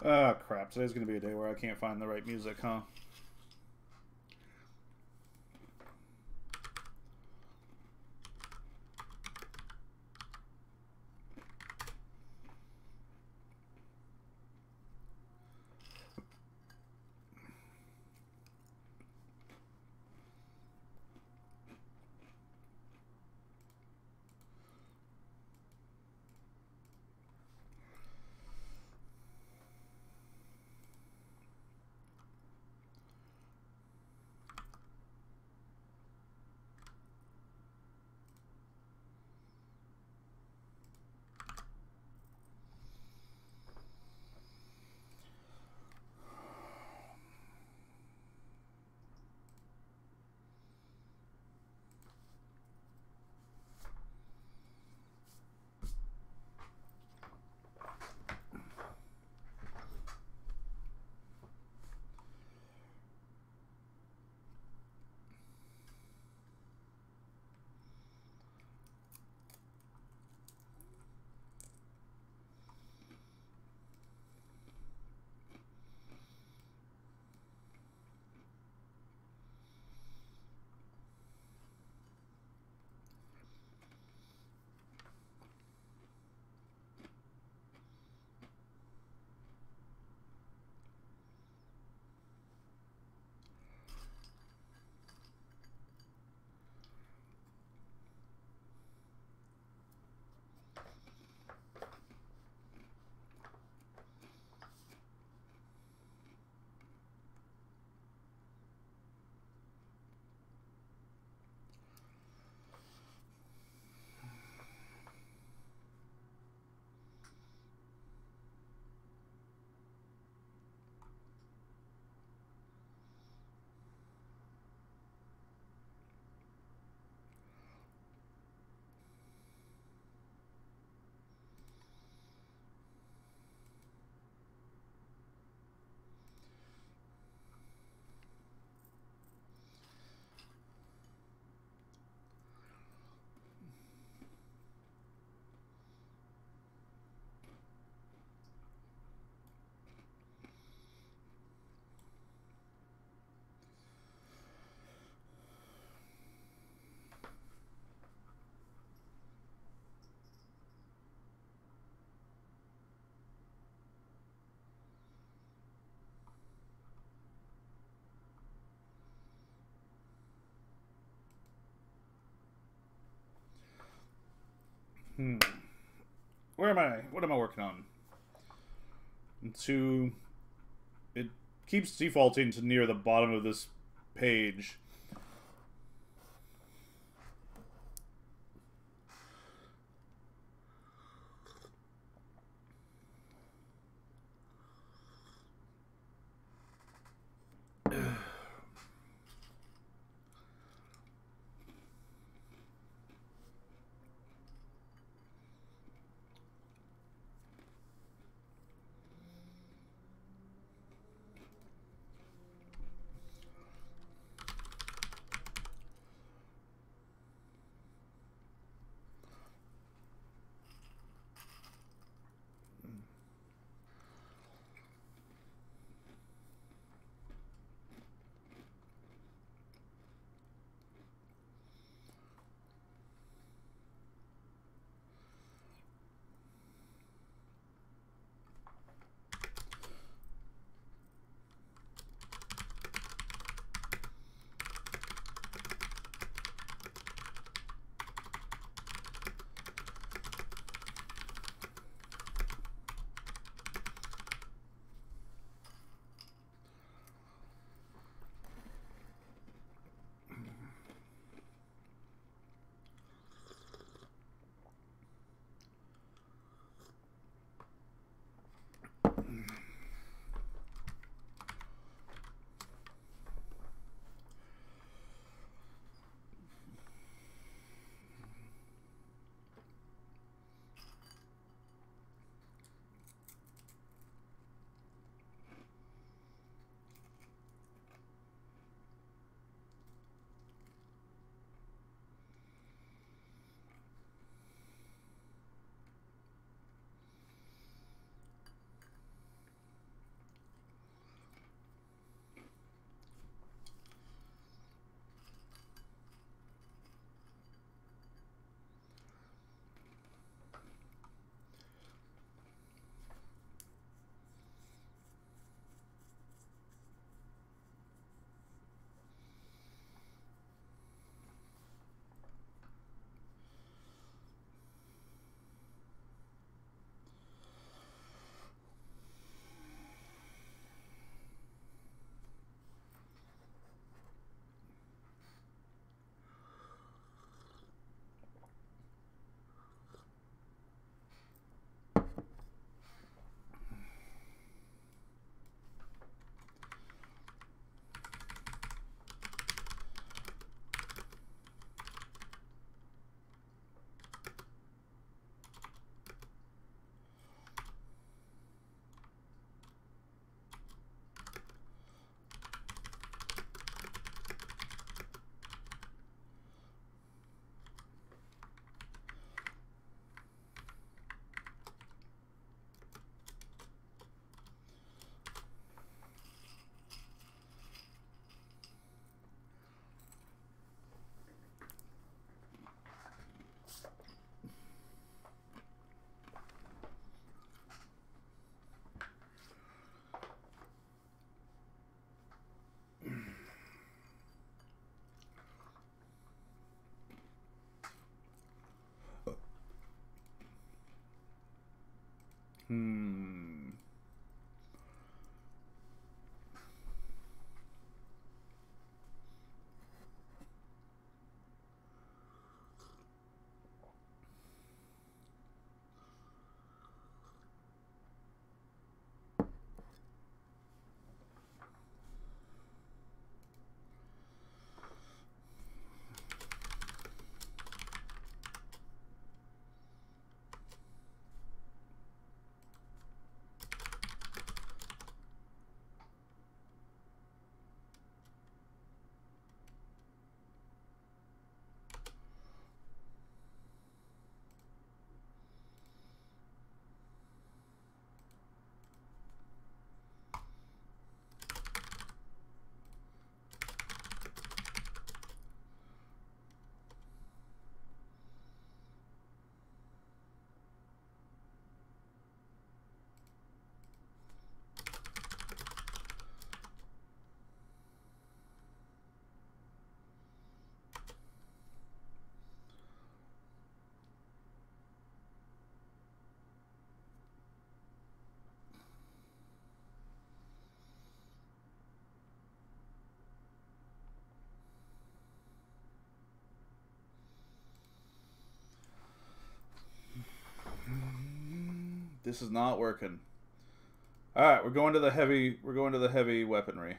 Oh, crap. Today's going to be a day where I can't find the right music, huh? Where am I? What am I working on? It keeps defaulting to near the bottom of this page. This is not working. All right, we're going to the heavy. We're going to the heavy weaponry.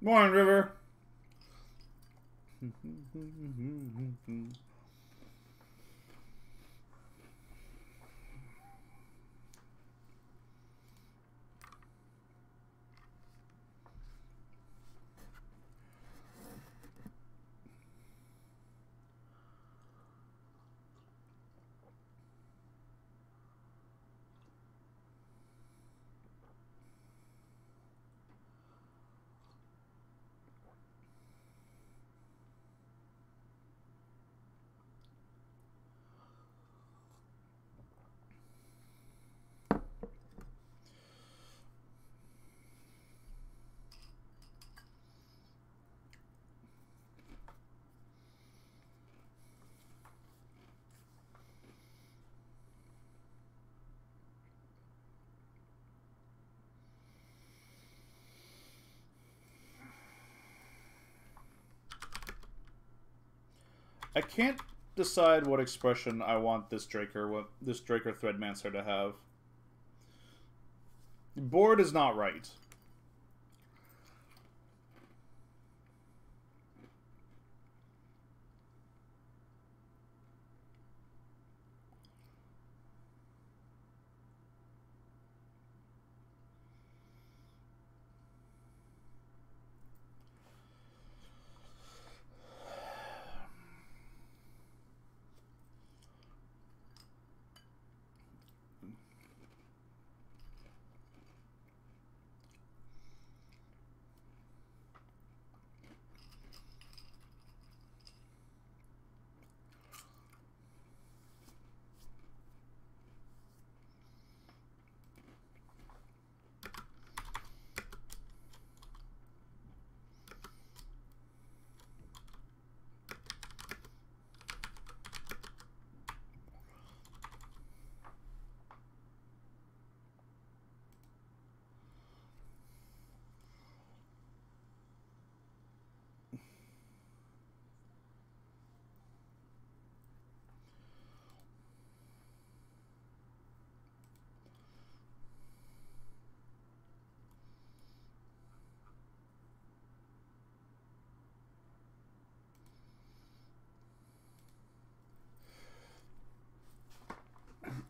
Morning, River. I can't decide what expression I want this Draker Threadmancer to have. Bored is not right.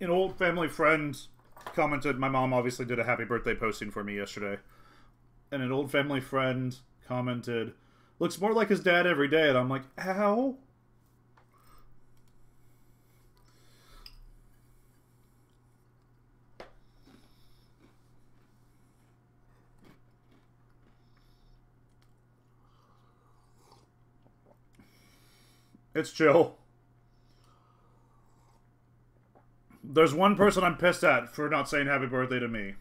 An old family friend commented, my mom obviously did a happy birthday posting for me yesterday, and an old family friend commented, looks more like his dad every day, and I'm like, how? It's chill. There's one person I'm pissed at for not saying happy birthday to me.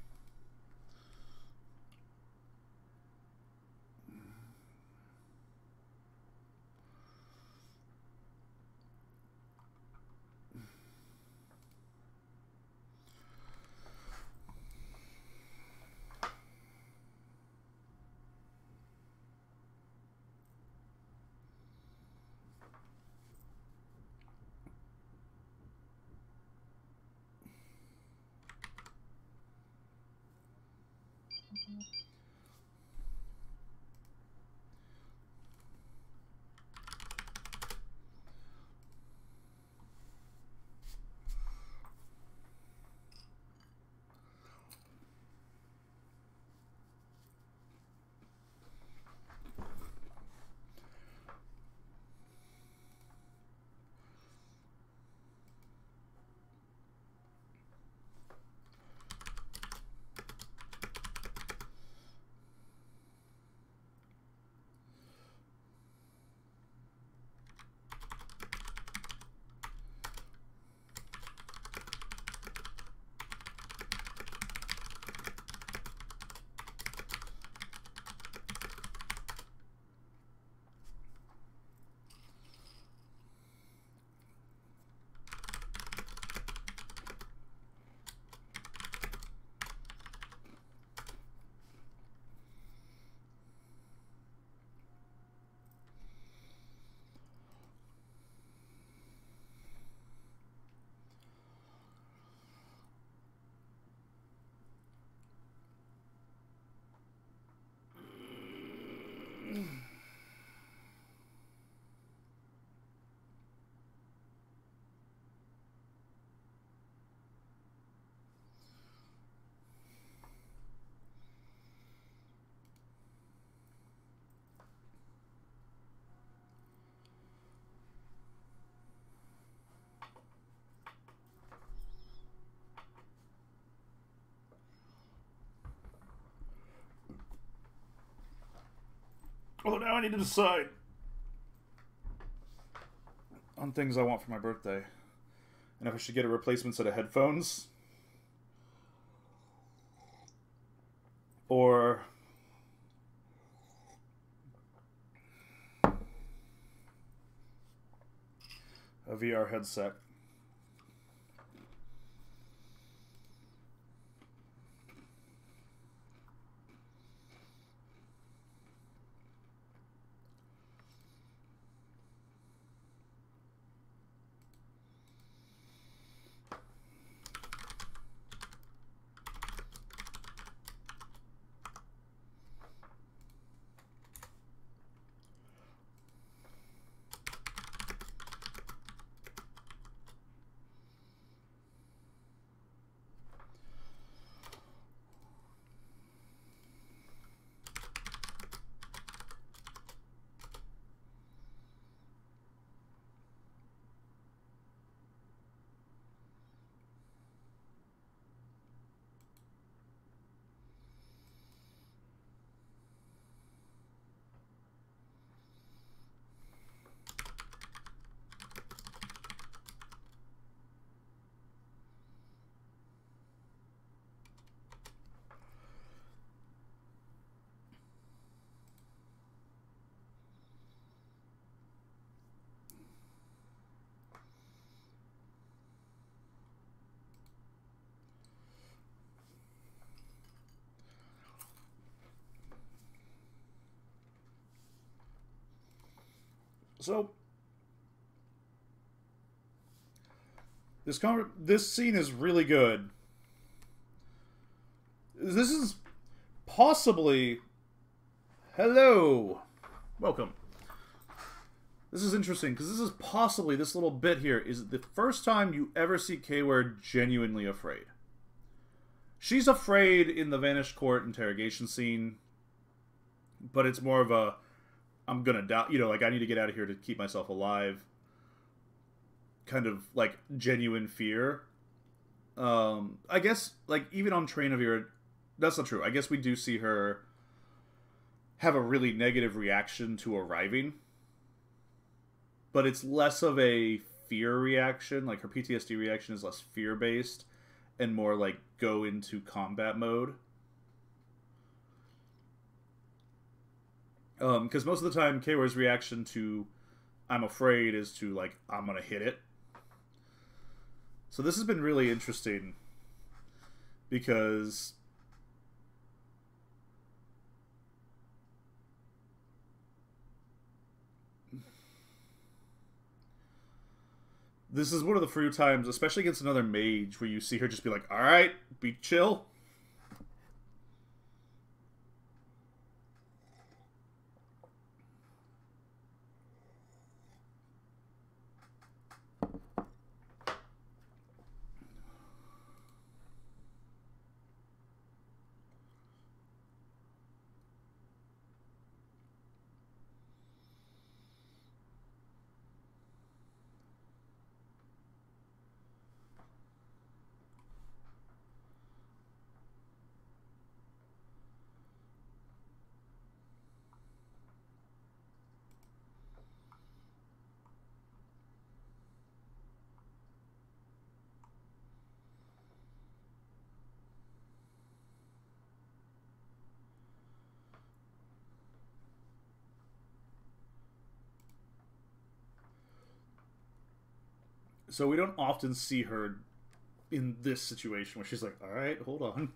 Oh, now I need to decide on things I want for my birthday. And if I should get a replacement set of headphones. Or a VR headset. So this scene is really good. This is possibly... Hello. Welcome. This is interesting because this is possibly, this little bit here is the first time you ever see Kayware genuinely afraid. She's afraid in the Vanished Court interrogation scene, but it's more of a, I'm gonna die, you know, like I need to get out of here to keep myself alive kind of like genuine fear. I guess like even on Train of Your, that's not true. I guess we do see her have a really negative reaction to arriving, but it's less of a fear reaction. Like her PTSD reaction is less fear based and more like go into combat mode. Because most of the time, Kayware's reaction to I'm afraid is to like I'm gonna hit it. So this has been really interesting because this is one of the few times, especially against another mage, where you see her just be like, alright, be chill. So we don't often see her in this situation where she's like, alright, hold on.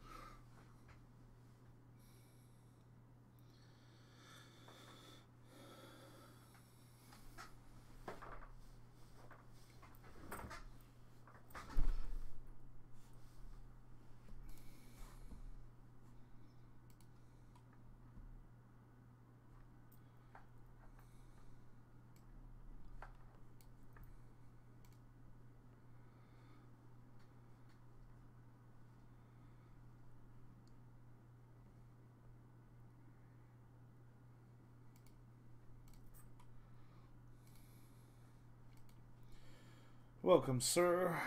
Welcome, sir.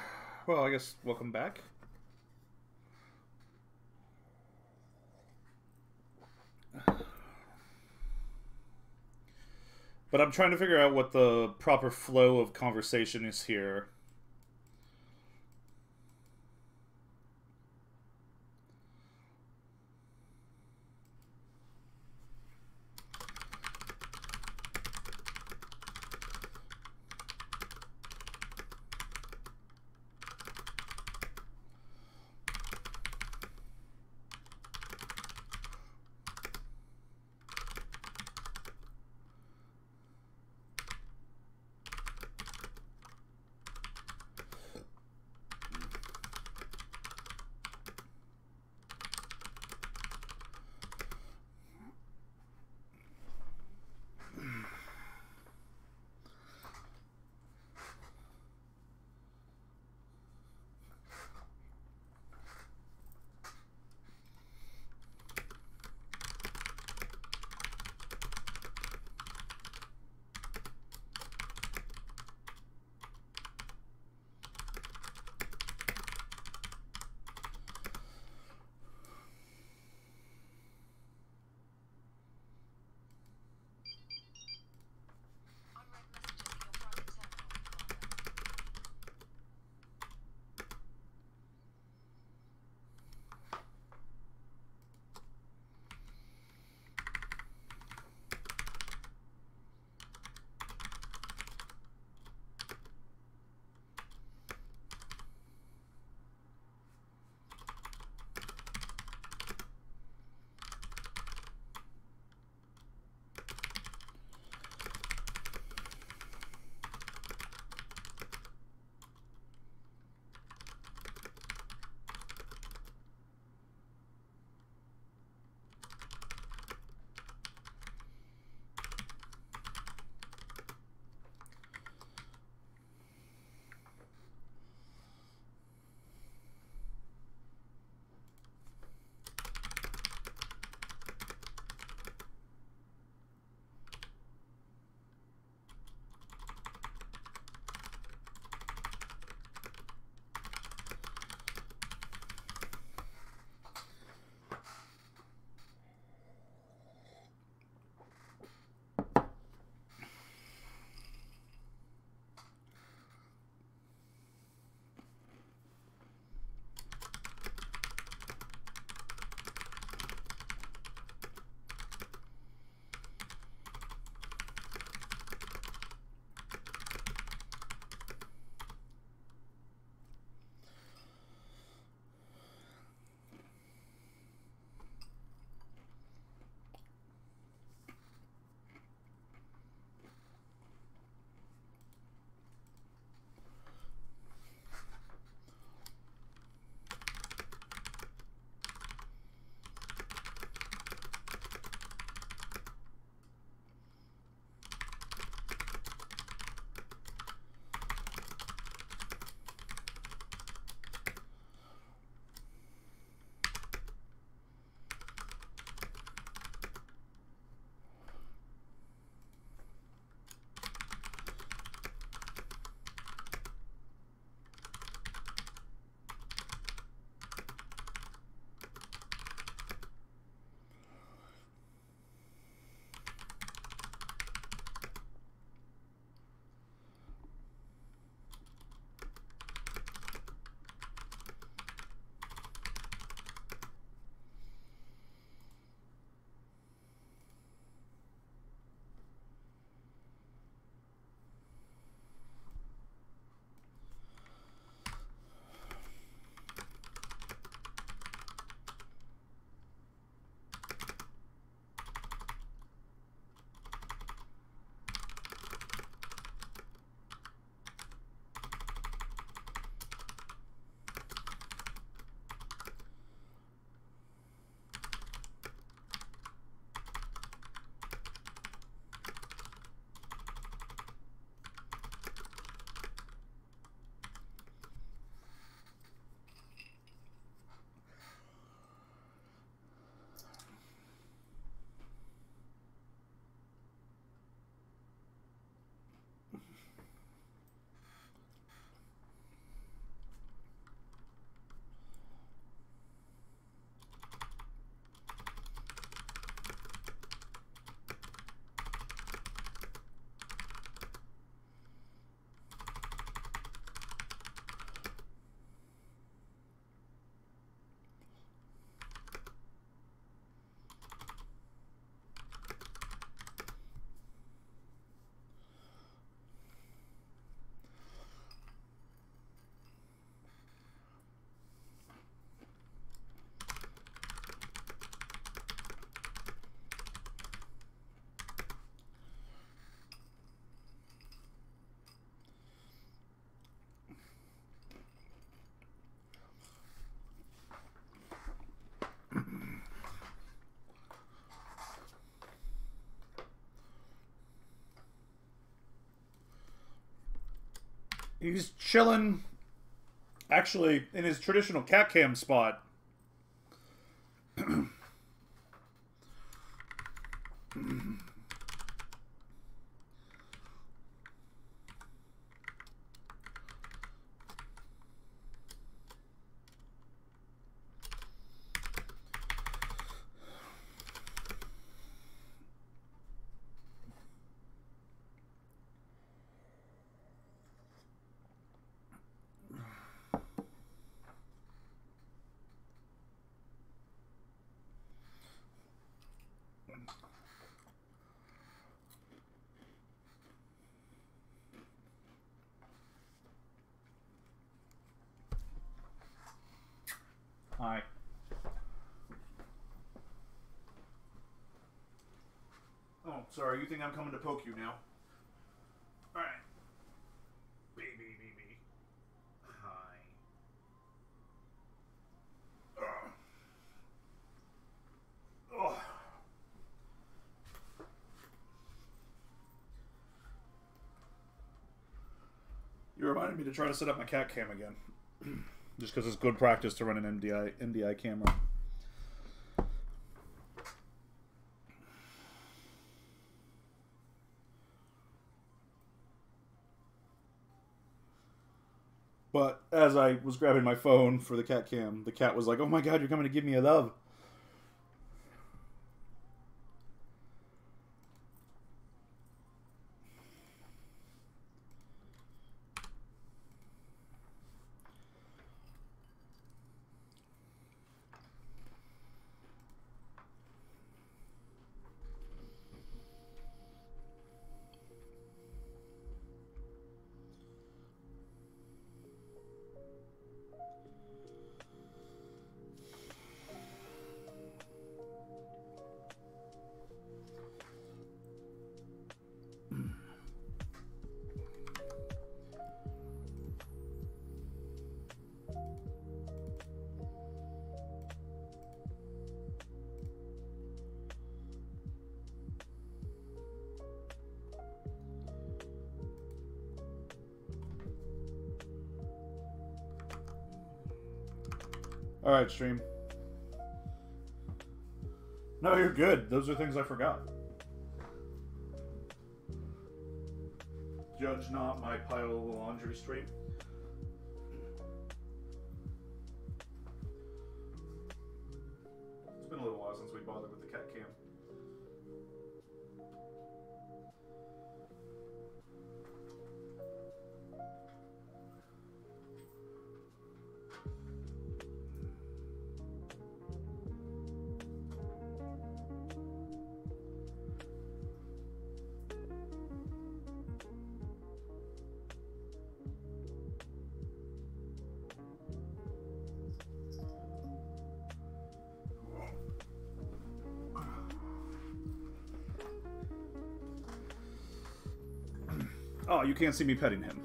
Well, I guess welcome back. But I'm trying to figure out what the proper flow of conversation is here. He's chilling, actually, in his traditional cat cam spot. Hi. Oh, sorry. You think I'm coming to poke you now? All right. Baby. Hi. Oh. You reminded me to try to set up my cat cam again. Just because it's good practice to run an NDI camera. But as I was grabbing my phone for the cat cam, the cat was like, "Oh my god, you're coming to give me a love." Alright, stream. No, you're good. Those are things I forgot. Judge not my pile of laundry stream. It's been a little while since we bothered with the cat cam. Oh, you can't see me petting him.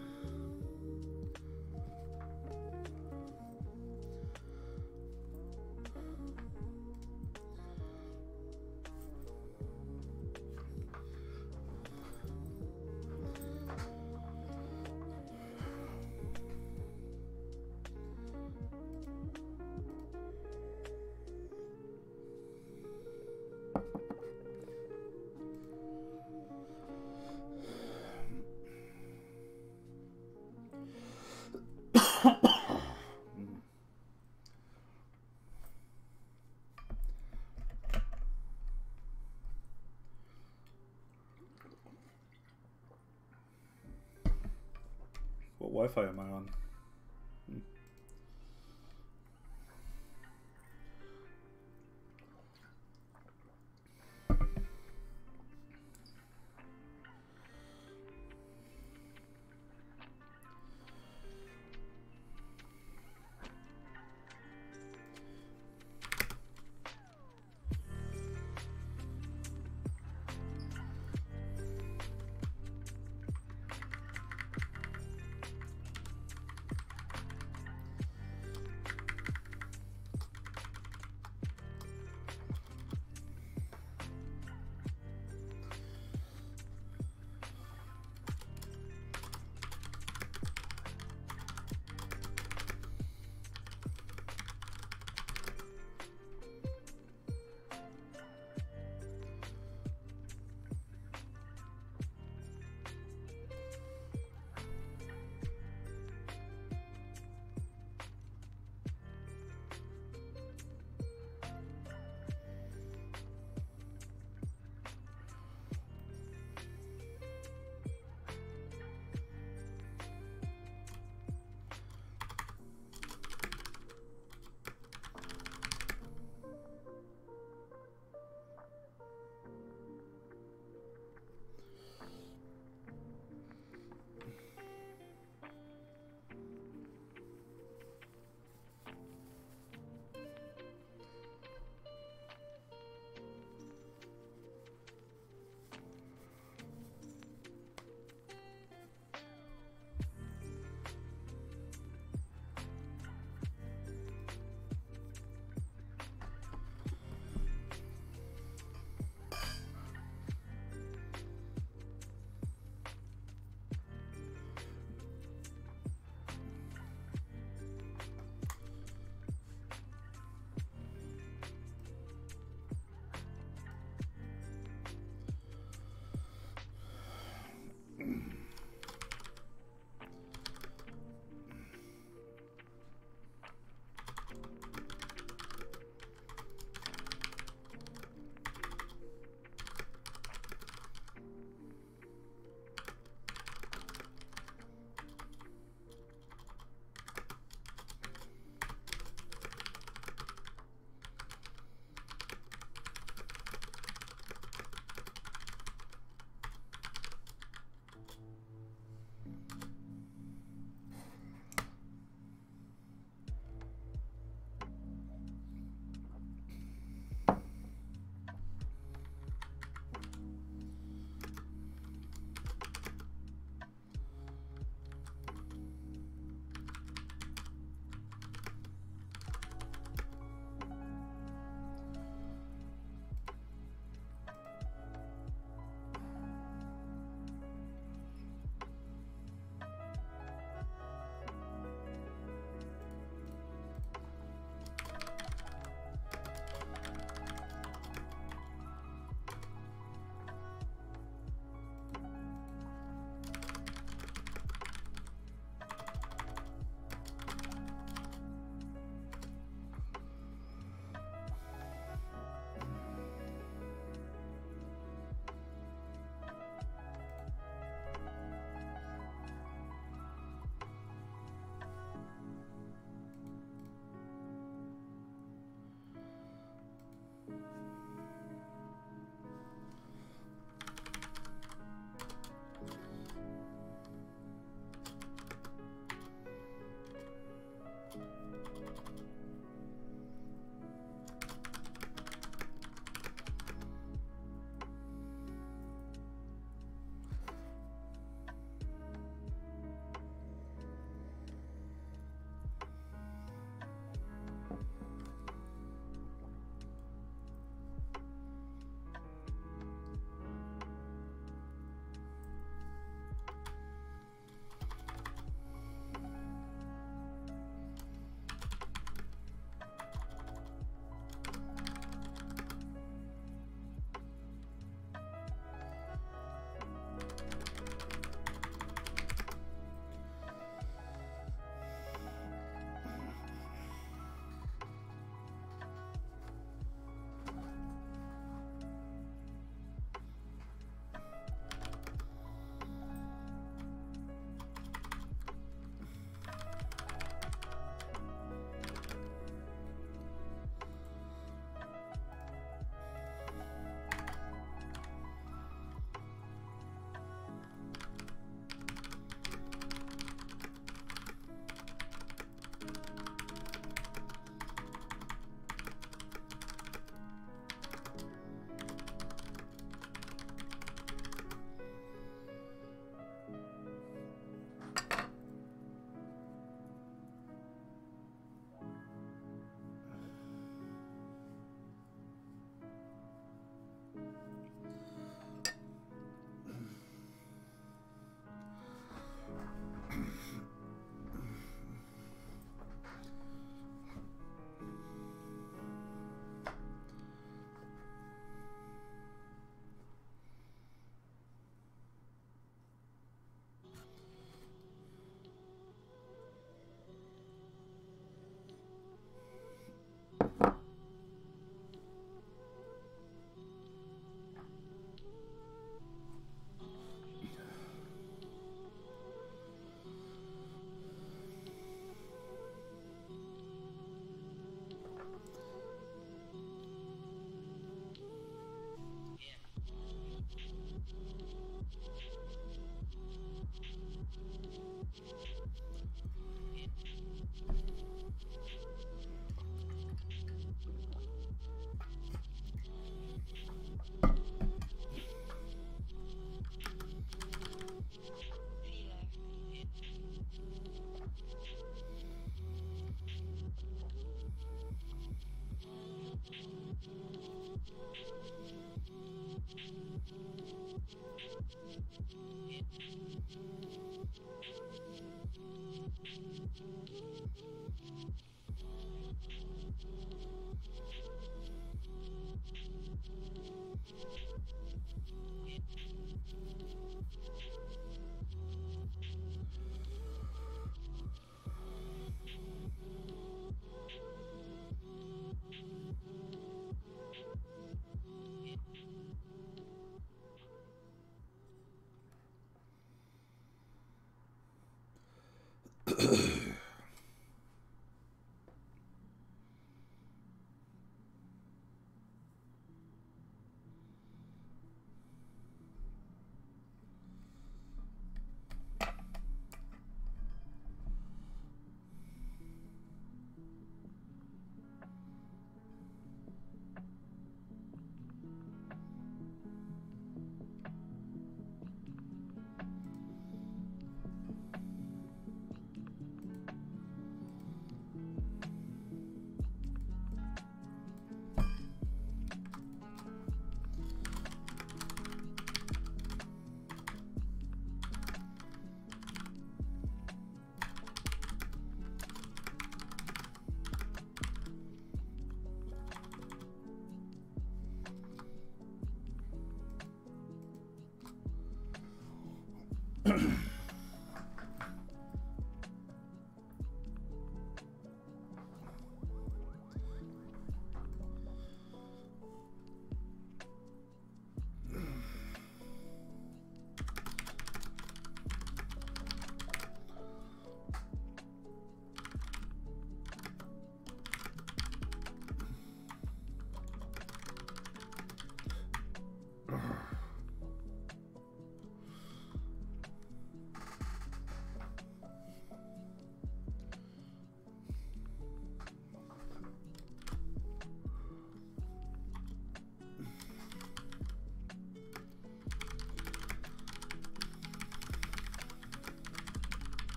What Wi-Fi am I on?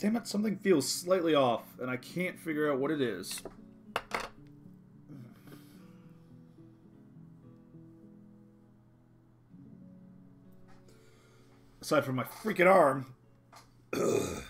damn it, something feels slightly off, and I can't figure out what it is. Aside from my freaking arm. Ugh.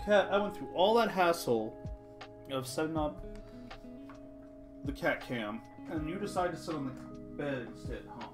Cat, I went through all that hassle of setting up the cat cam, and you decided to sit on the bed instead, huh?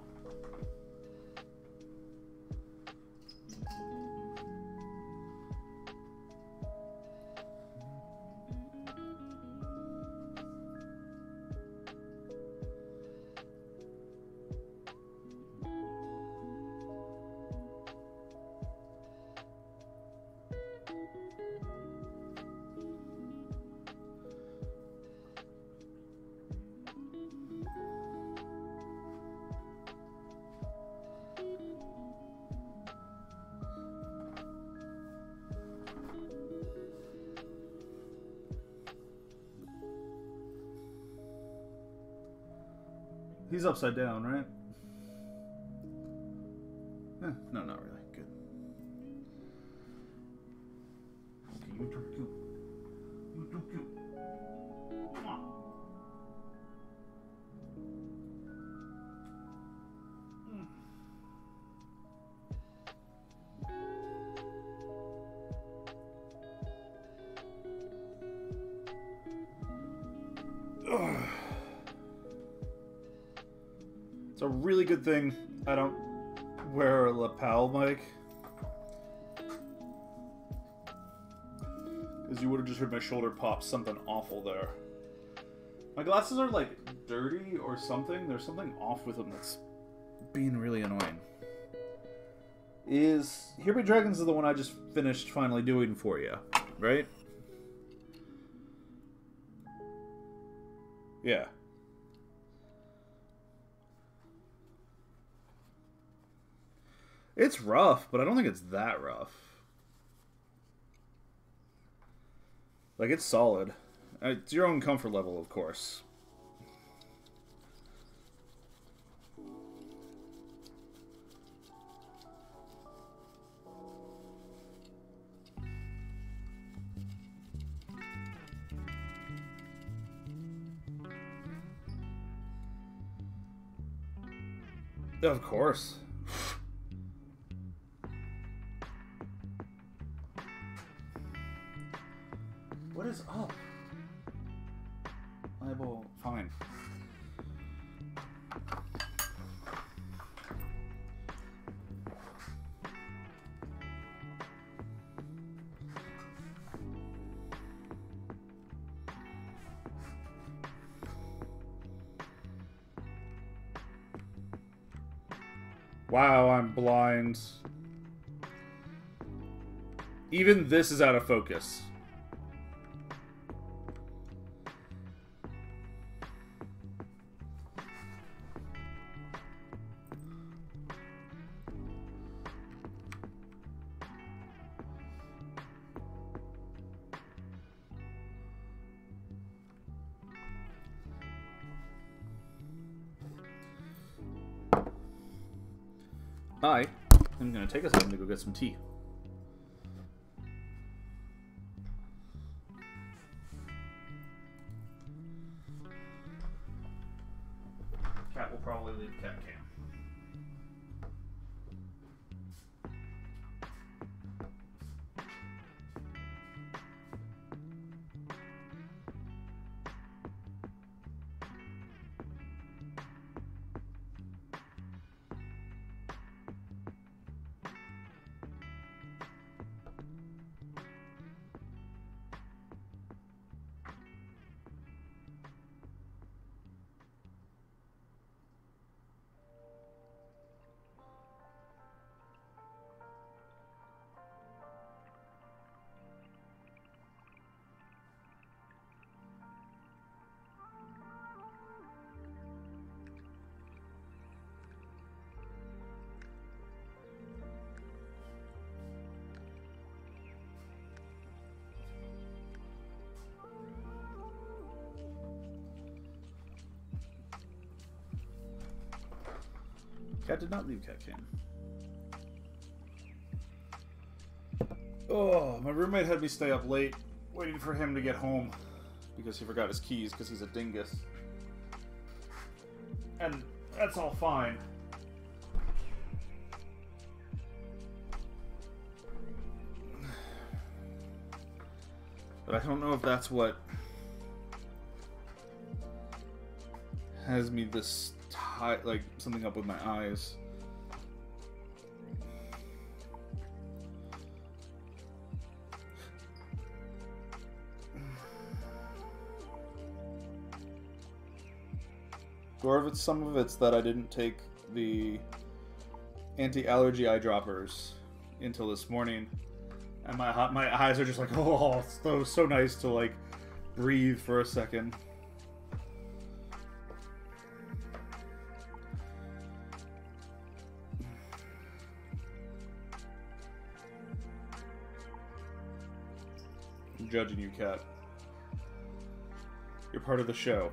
He's upside down, right? No, not really. Good. Okay, you too cute. You too cute. Mwah. It's a really good thing I don't wear a lapel mic. Because you would have just heard my shoulder pop something awful there. My glasses are like dirty or something. There's something off with them that's being really annoying. Here Be Dragons is the one I just finished finally doing for you, right? Yeah. It's rough, but I don't think it's that rough. Like, it's solid. It's your own comfort level, of course. Of course. What is up? Liable. Fine. Wow, I'm blind. Even this is out of focus. Hi. I'm going to take a second to go get some tea. Cat will probably leave cat cam. Cat did not leave cat cam. Oh, my roommate had me stay up late waiting for him to get home because he forgot his keys because he's a dingus. And that's all fine. But I don't know if that's what has me this tight, like something up with my eyes. Or if it's some of it's that I didn't take the anti-allergy eye droppers until this morning, and my eyes are just like, oh, it's so nice to like breathe for a second. I'm judging you, Cat. You're part of the show.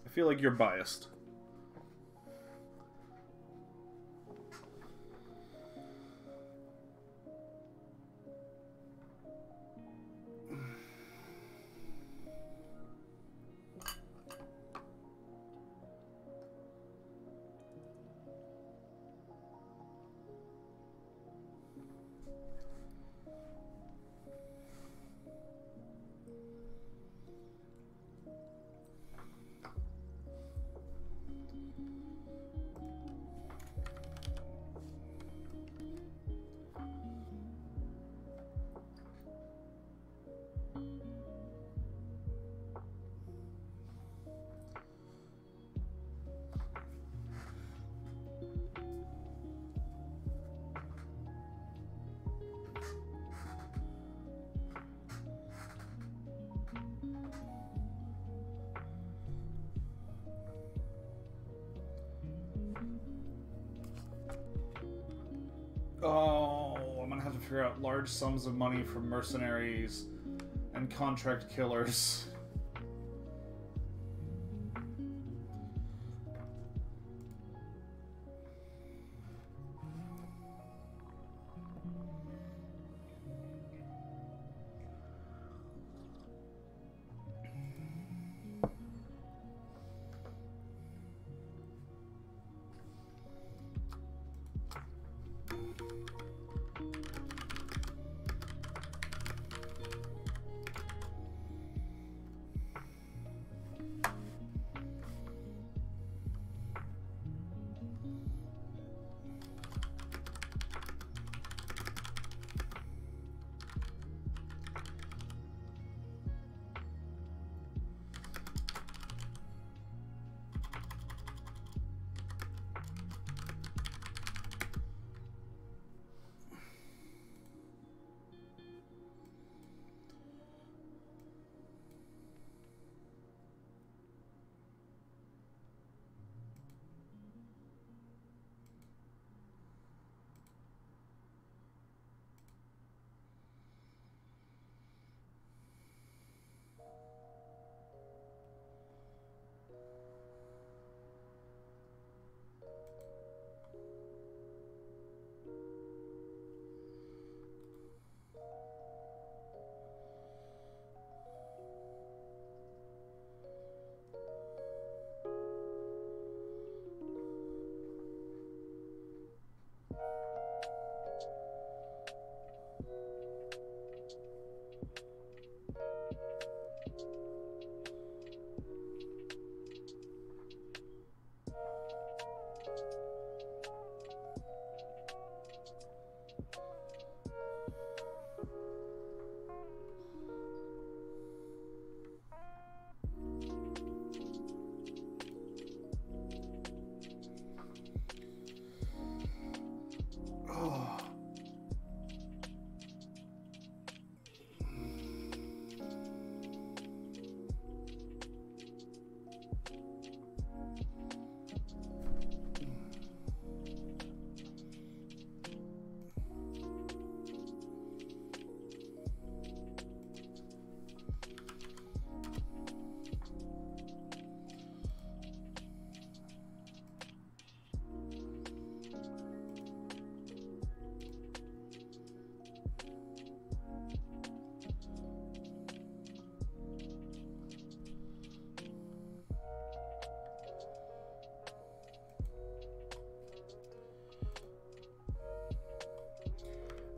I feel like you're biased. Oh, I'm gonna have to figure out large sums of money from mercenaries and contract killers.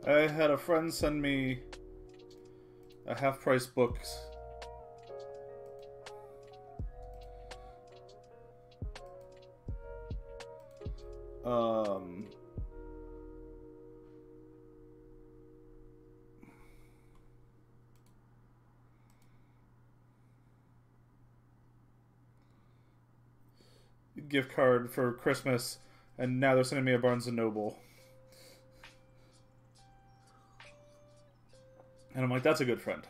I had a friend send me a half-price book. Gift card for Christmas, and now they're sending me a Barnes & Noble. And I'm like, that's a good friend.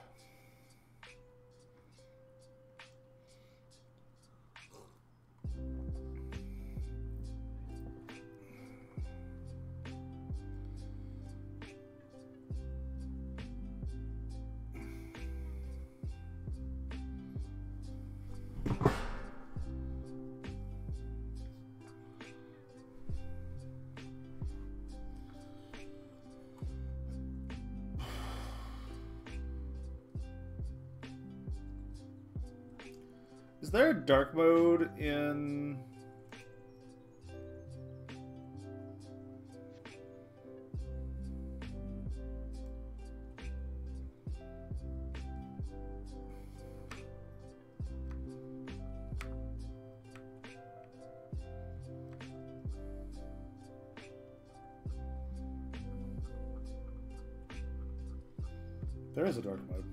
Is there a dark mode in... There is a dark mode.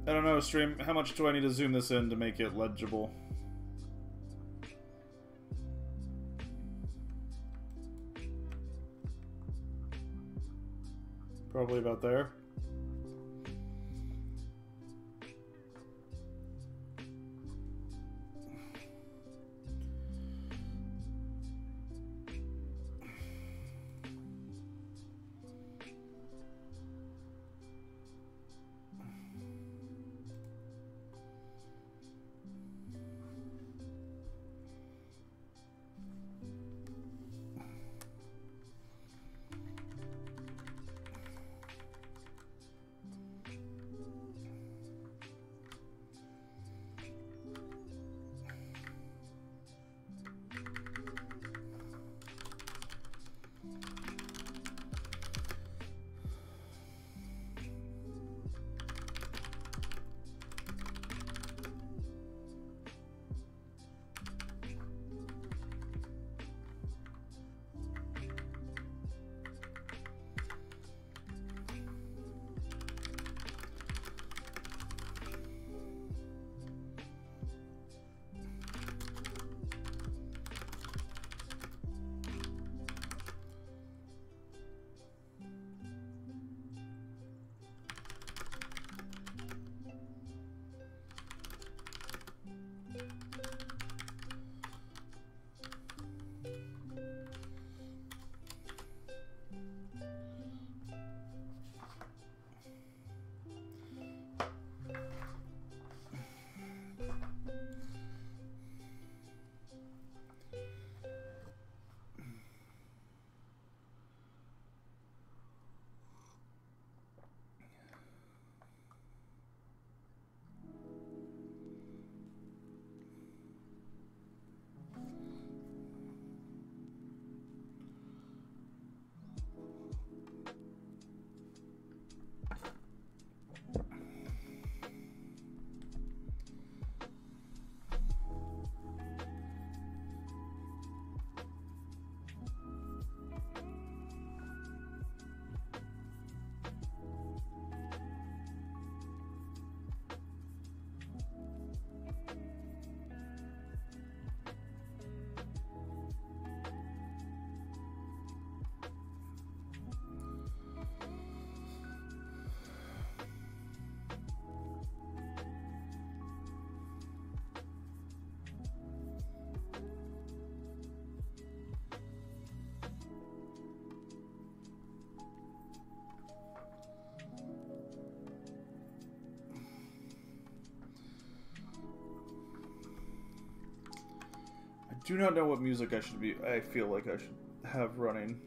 I don't know, stream. How much do I need to zoom this in to make it legible? Probably about there. do not know what music I feel like I should have running.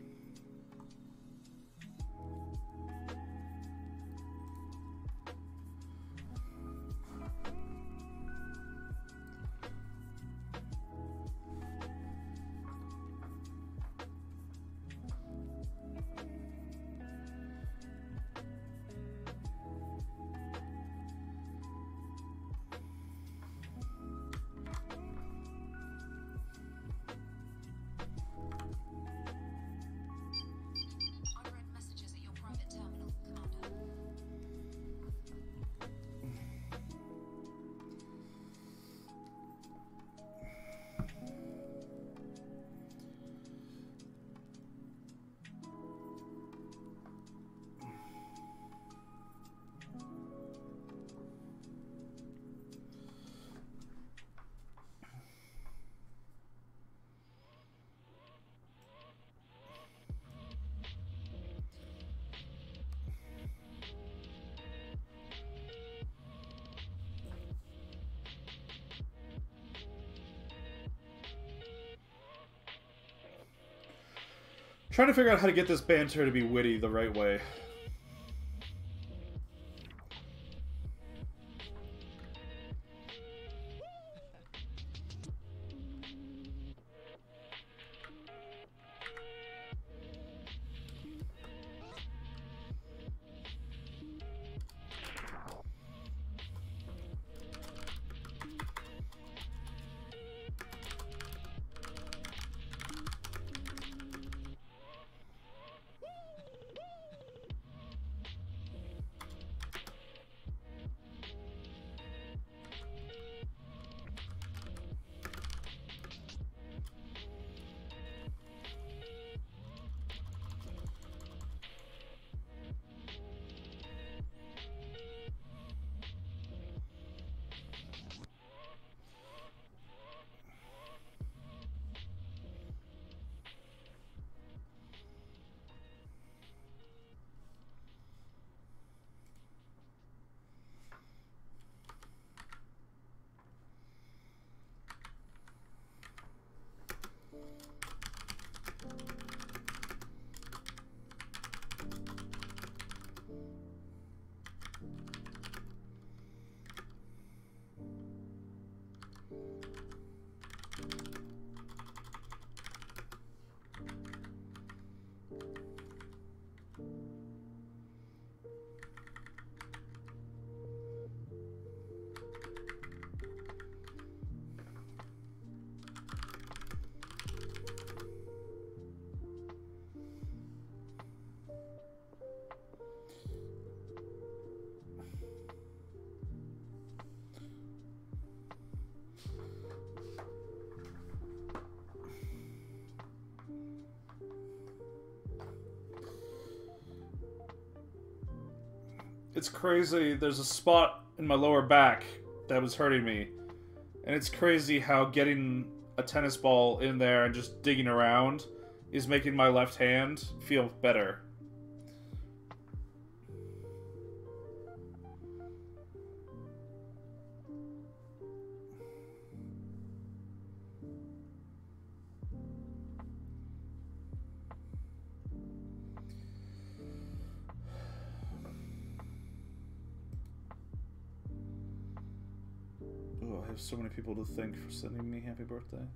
Trying to figure out how to get this banter to be witty the right way. It's crazy. There's a spot in my lower back that was hurting me. And it's crazy how getting a tennis ball in there and just digging around is making my left hand feel better. Oh, I have so many people to thank for sending me happy birthday.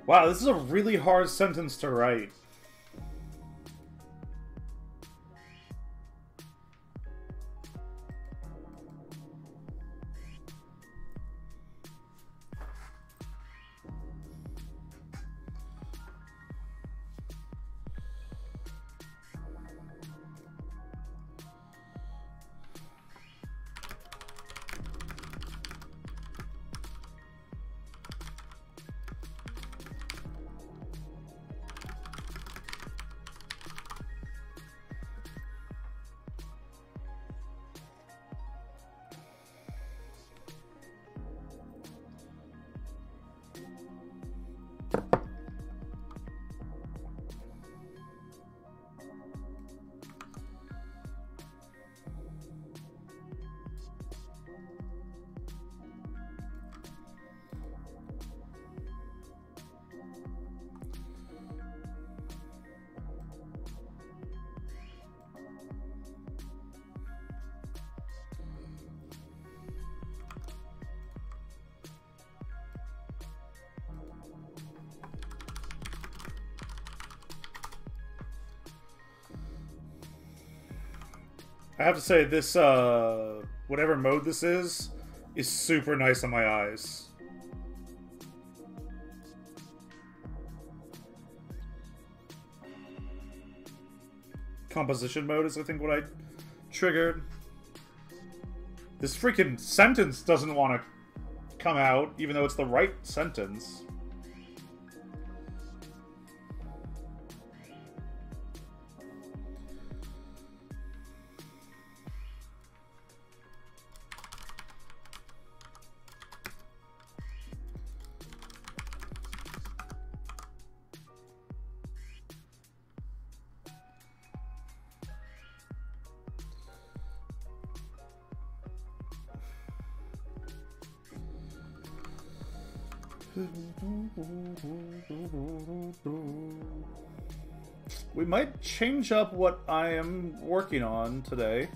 Wow, this is a really hard sentence to write. I have to say, this, whatever mode this is super nice on my eyes. Composition mode is, I think, what I triggered. This freaking sentence doesn't want to come out, even though it's the right sentence. We might change up what I am working on today.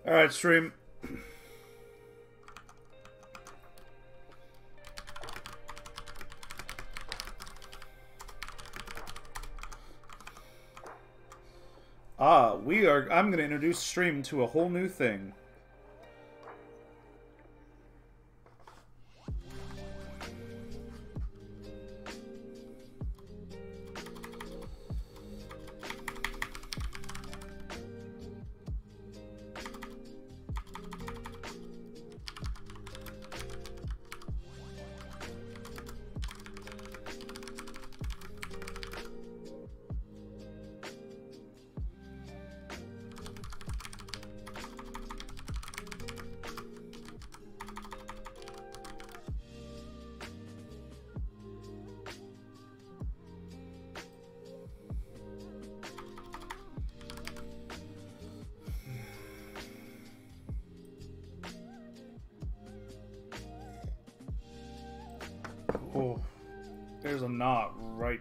Alright, stream. I'm gonna introduce stream to a whole new thing. Oh, there's a knot right.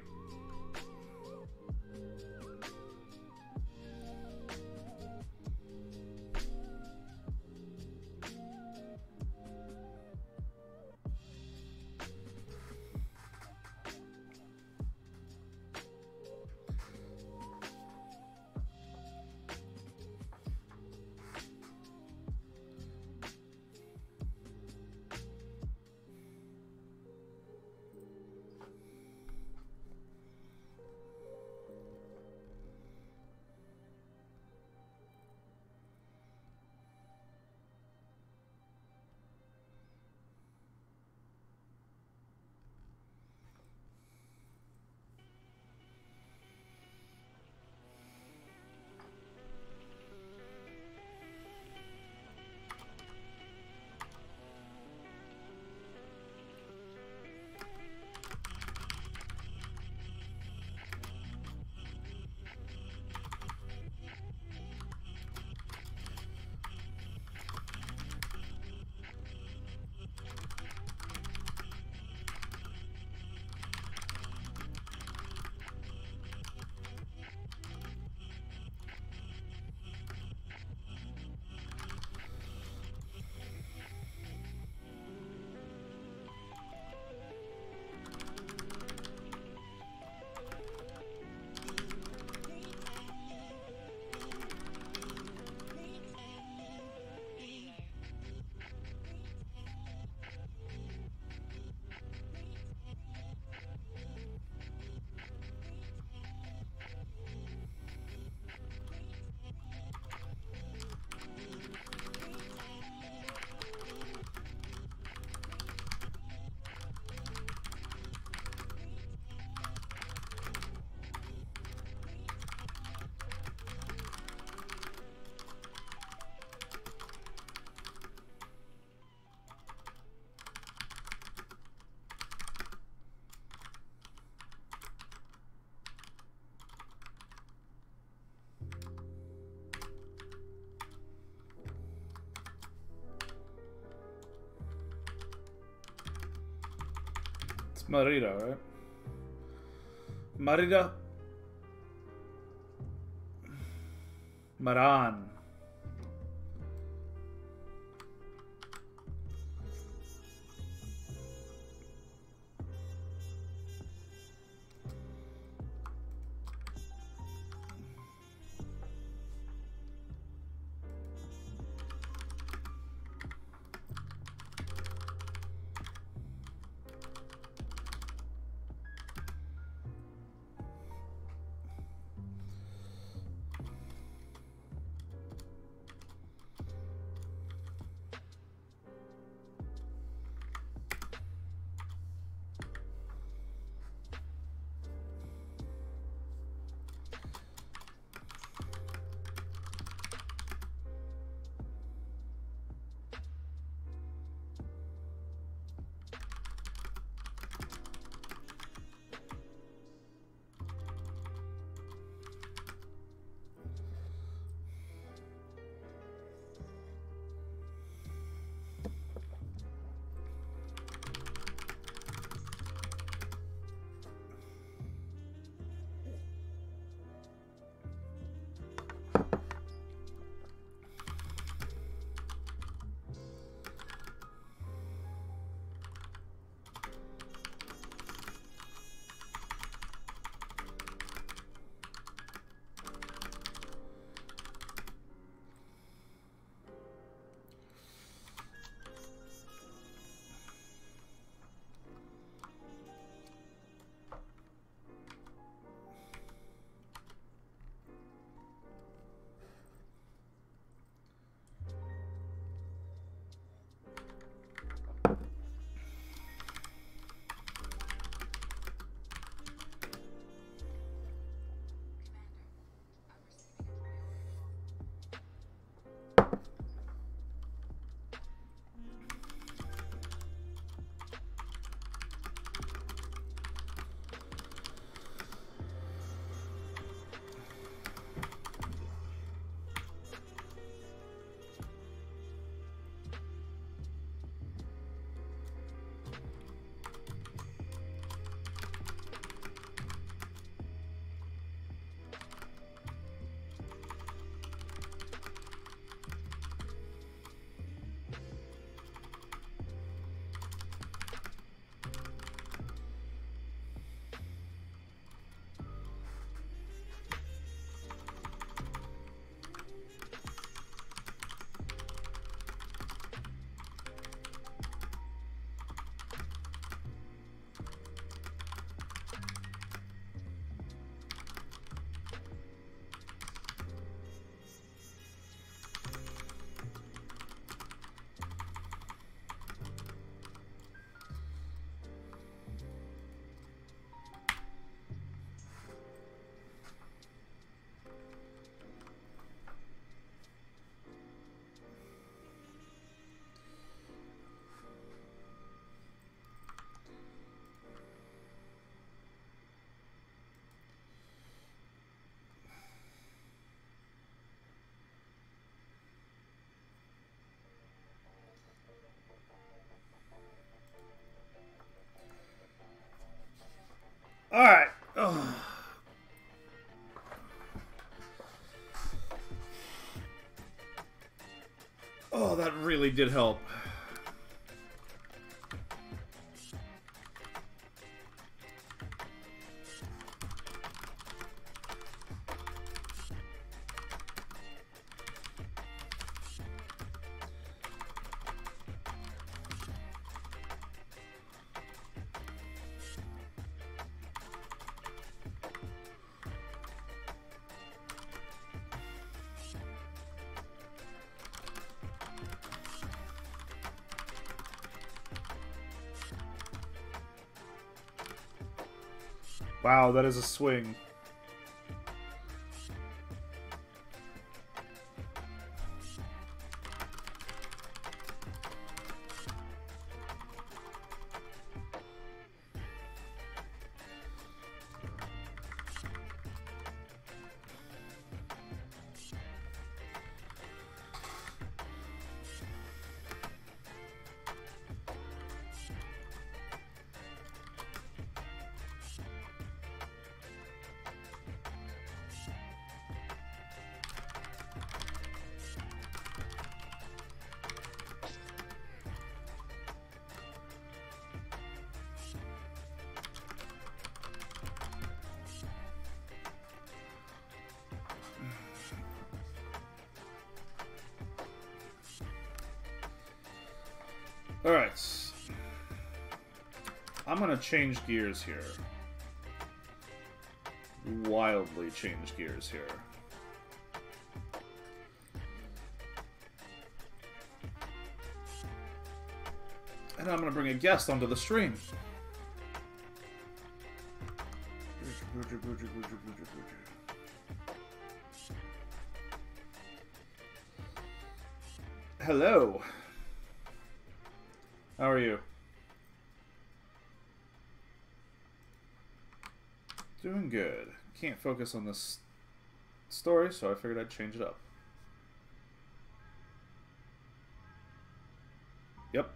Marida, right? Marida. Maran. Alright. Oh. Oh, that really did help. Wow, that is a swing. Alright. I'm gonna change gears here. Wildly change gears here. And I'm gonna bring a guest onto the stream. Hello. How are you? Doing good. Can't focus on this story, so I figured I'd change it up. Yep.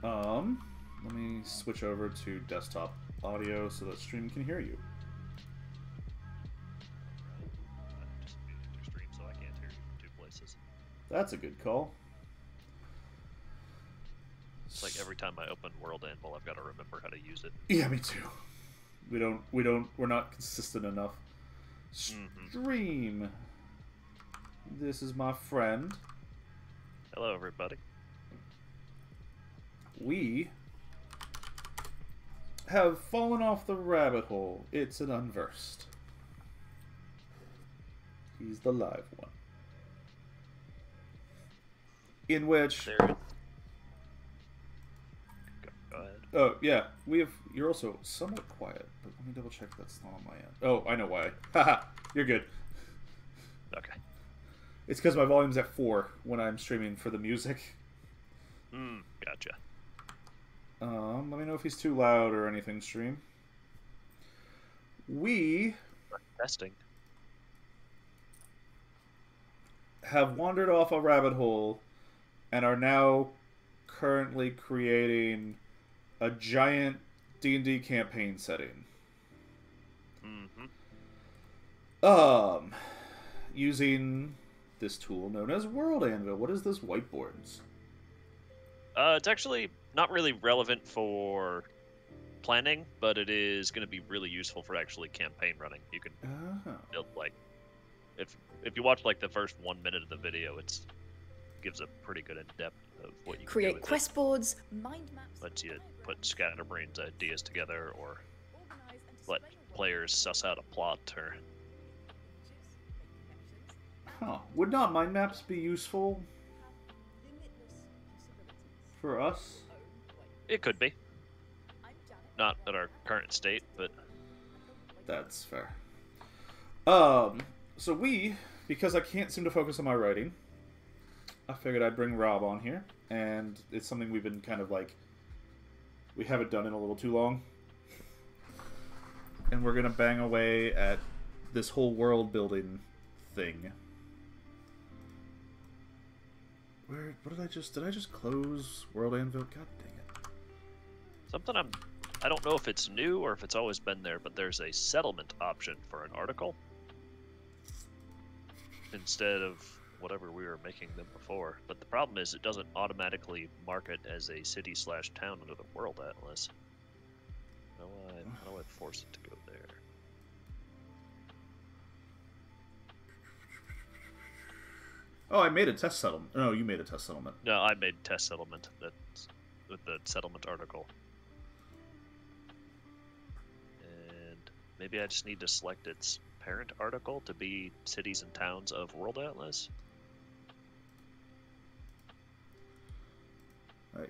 Let me switch over to desktop audio so that stream can hear you. I'm just muting your stream so I can't hear you from two places. That's a good call. It's like every time I open World Anvil, I've got to remember how to use it. Yeah, me too. We're not consistent enough. Stream. This is my friend. Hello, everybody. We have fallen off the rabbit hole. It's an unversed. He's the live one. In which... There is... Go ahead. Oh, yeah. You're also somewhat quiet, but let me double check that's not on my end. Oh, I know why. Haha, you're good. Okay. It's because my volume's at 4 when I'm streaming for the music. Gotcha. Let me know if he's too loud or anything, stream. We Testing. have wandered off a rabbit hole and are now currently creating a giant D&D campaign setting. Using this tool known as World Anvil. What is this whiteboards? It's actually not really relevant for planning, but it is going to be really useful for actually campaign running. You can build, like, if you watch like the first 1 minute of the video, it's gives a pretty good in-depth of what you create can do with quest boards, mind maps. Lets you put Scatterbrain's ideas together, or let players suss out a plot, or would not mind maps be useful for us? it could be. Not at our current state, but that's fair. So because I can't seem to focus on my writing, I figured I'd bring Rob on here, and it's something we've been kind of like, we haven't done in a little too long. And we're gonna bang away at this whole world building thing. What did I just close World Anvil? God dang it. Something I don't know if it's new or if it's always been there, but there's a settlement option for an article instead of whatever we were making them before. But the problem is it doesn't automatically mark it as a city/town under the World Atlas. How do I force it to go there? Oh, I made a test settlement. No, you made a test settlement. No, I made test settlement. That's with the settlement article. And maybe I just need to select its parent article to be cities and towns of World Atlas.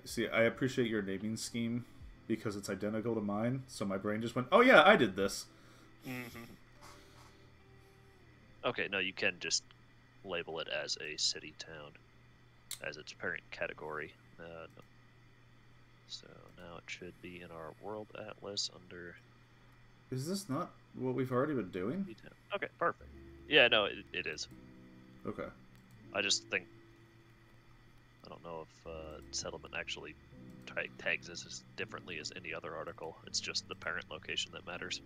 See, I appreciate your naming scheme because it's identical to mine, so my brain just went, oh yeah, I did this. Mm-hmm. Okay, no, you can just label it as a city-town as its parent category. No. So now it should be in our World Atlas under... Is this not what we've already been doing? Okay, perfect. Yeah, no, it is. Okay. I just think... I don't know if settlement actually tags this as differently as any other article. It's just the parent location that matters.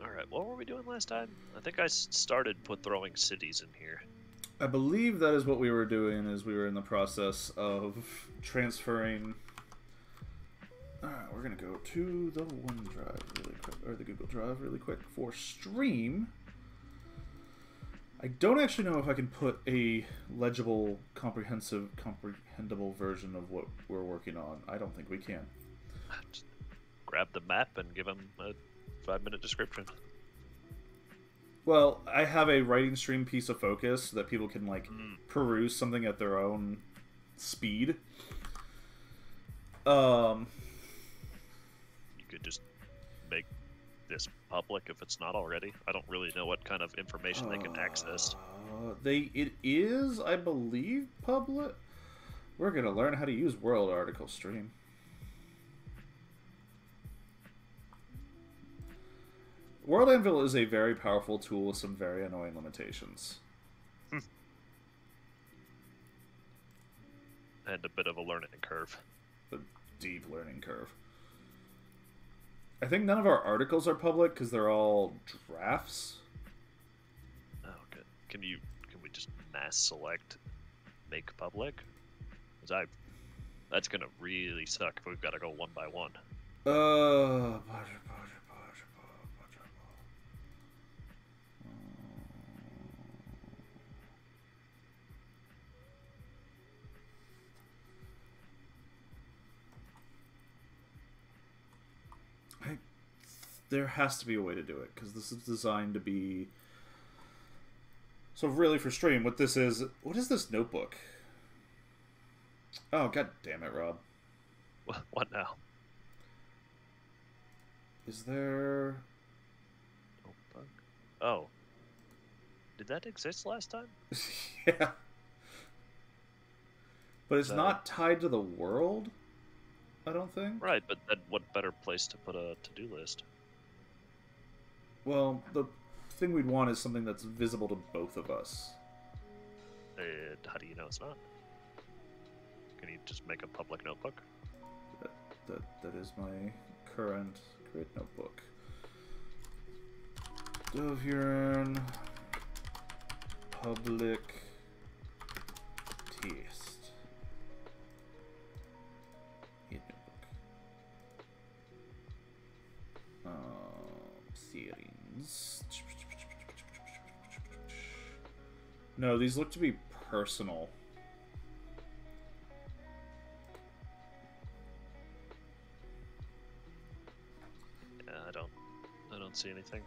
Alright, what were we doing last time? I think I started throwing cities in here. I believe that is what we were doing, is we were in the process of transferring... Alright, we're going to go to the OneDrive really quick, or the Google Drive really quick for stream. I don't actually know if I can put a legible, comprehensible version of what we're working on. I don't think we can. Just grab the map and give them a 5-minute description. Well, I have a writing stream piece of focus so that people can, like, peruse something at their own speed. You could just make this public if it's not already. I don't really know what kind of information they can access. It is, I believe, public. We're gonna learn how to use World Article Stream. World Anvil is a very powerful tool with some very annoying limitations. And a bit of a learning curve. A deep learning curve. I think none of our articles are public because they're all drafts. Oh, good. Can we just mass select make public? Because that's gonna really suck if we've got to go one by one. There has to be a way to do it, because this is designed to be... So really, for stream, what this is... What is this notebook? Oh, god damn it, Rob. What now? Is there... Notebook? Oh. Did that exist last time? Yeah. But it's not tied to the world, I don't think. Right, but then what better place to put a to-do list? Well, the thing we'd want is something that's visible to both of us. How do you know it's not? Can you just make a public notebook? That is my current create notebook. Dovyern public test. Create notebook. Settings. No, these look to be personal. Yeah, I don't see anything.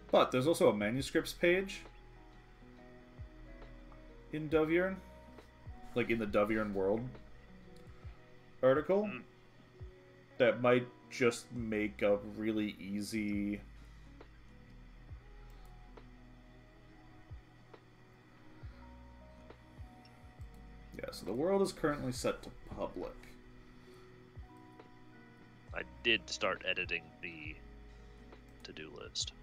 But there's also a manuscripts page in Dovyern, like in the Dovyern World article, that might just make a really easy... Yeah, so the world is currently set to public. I did start editing the to-do list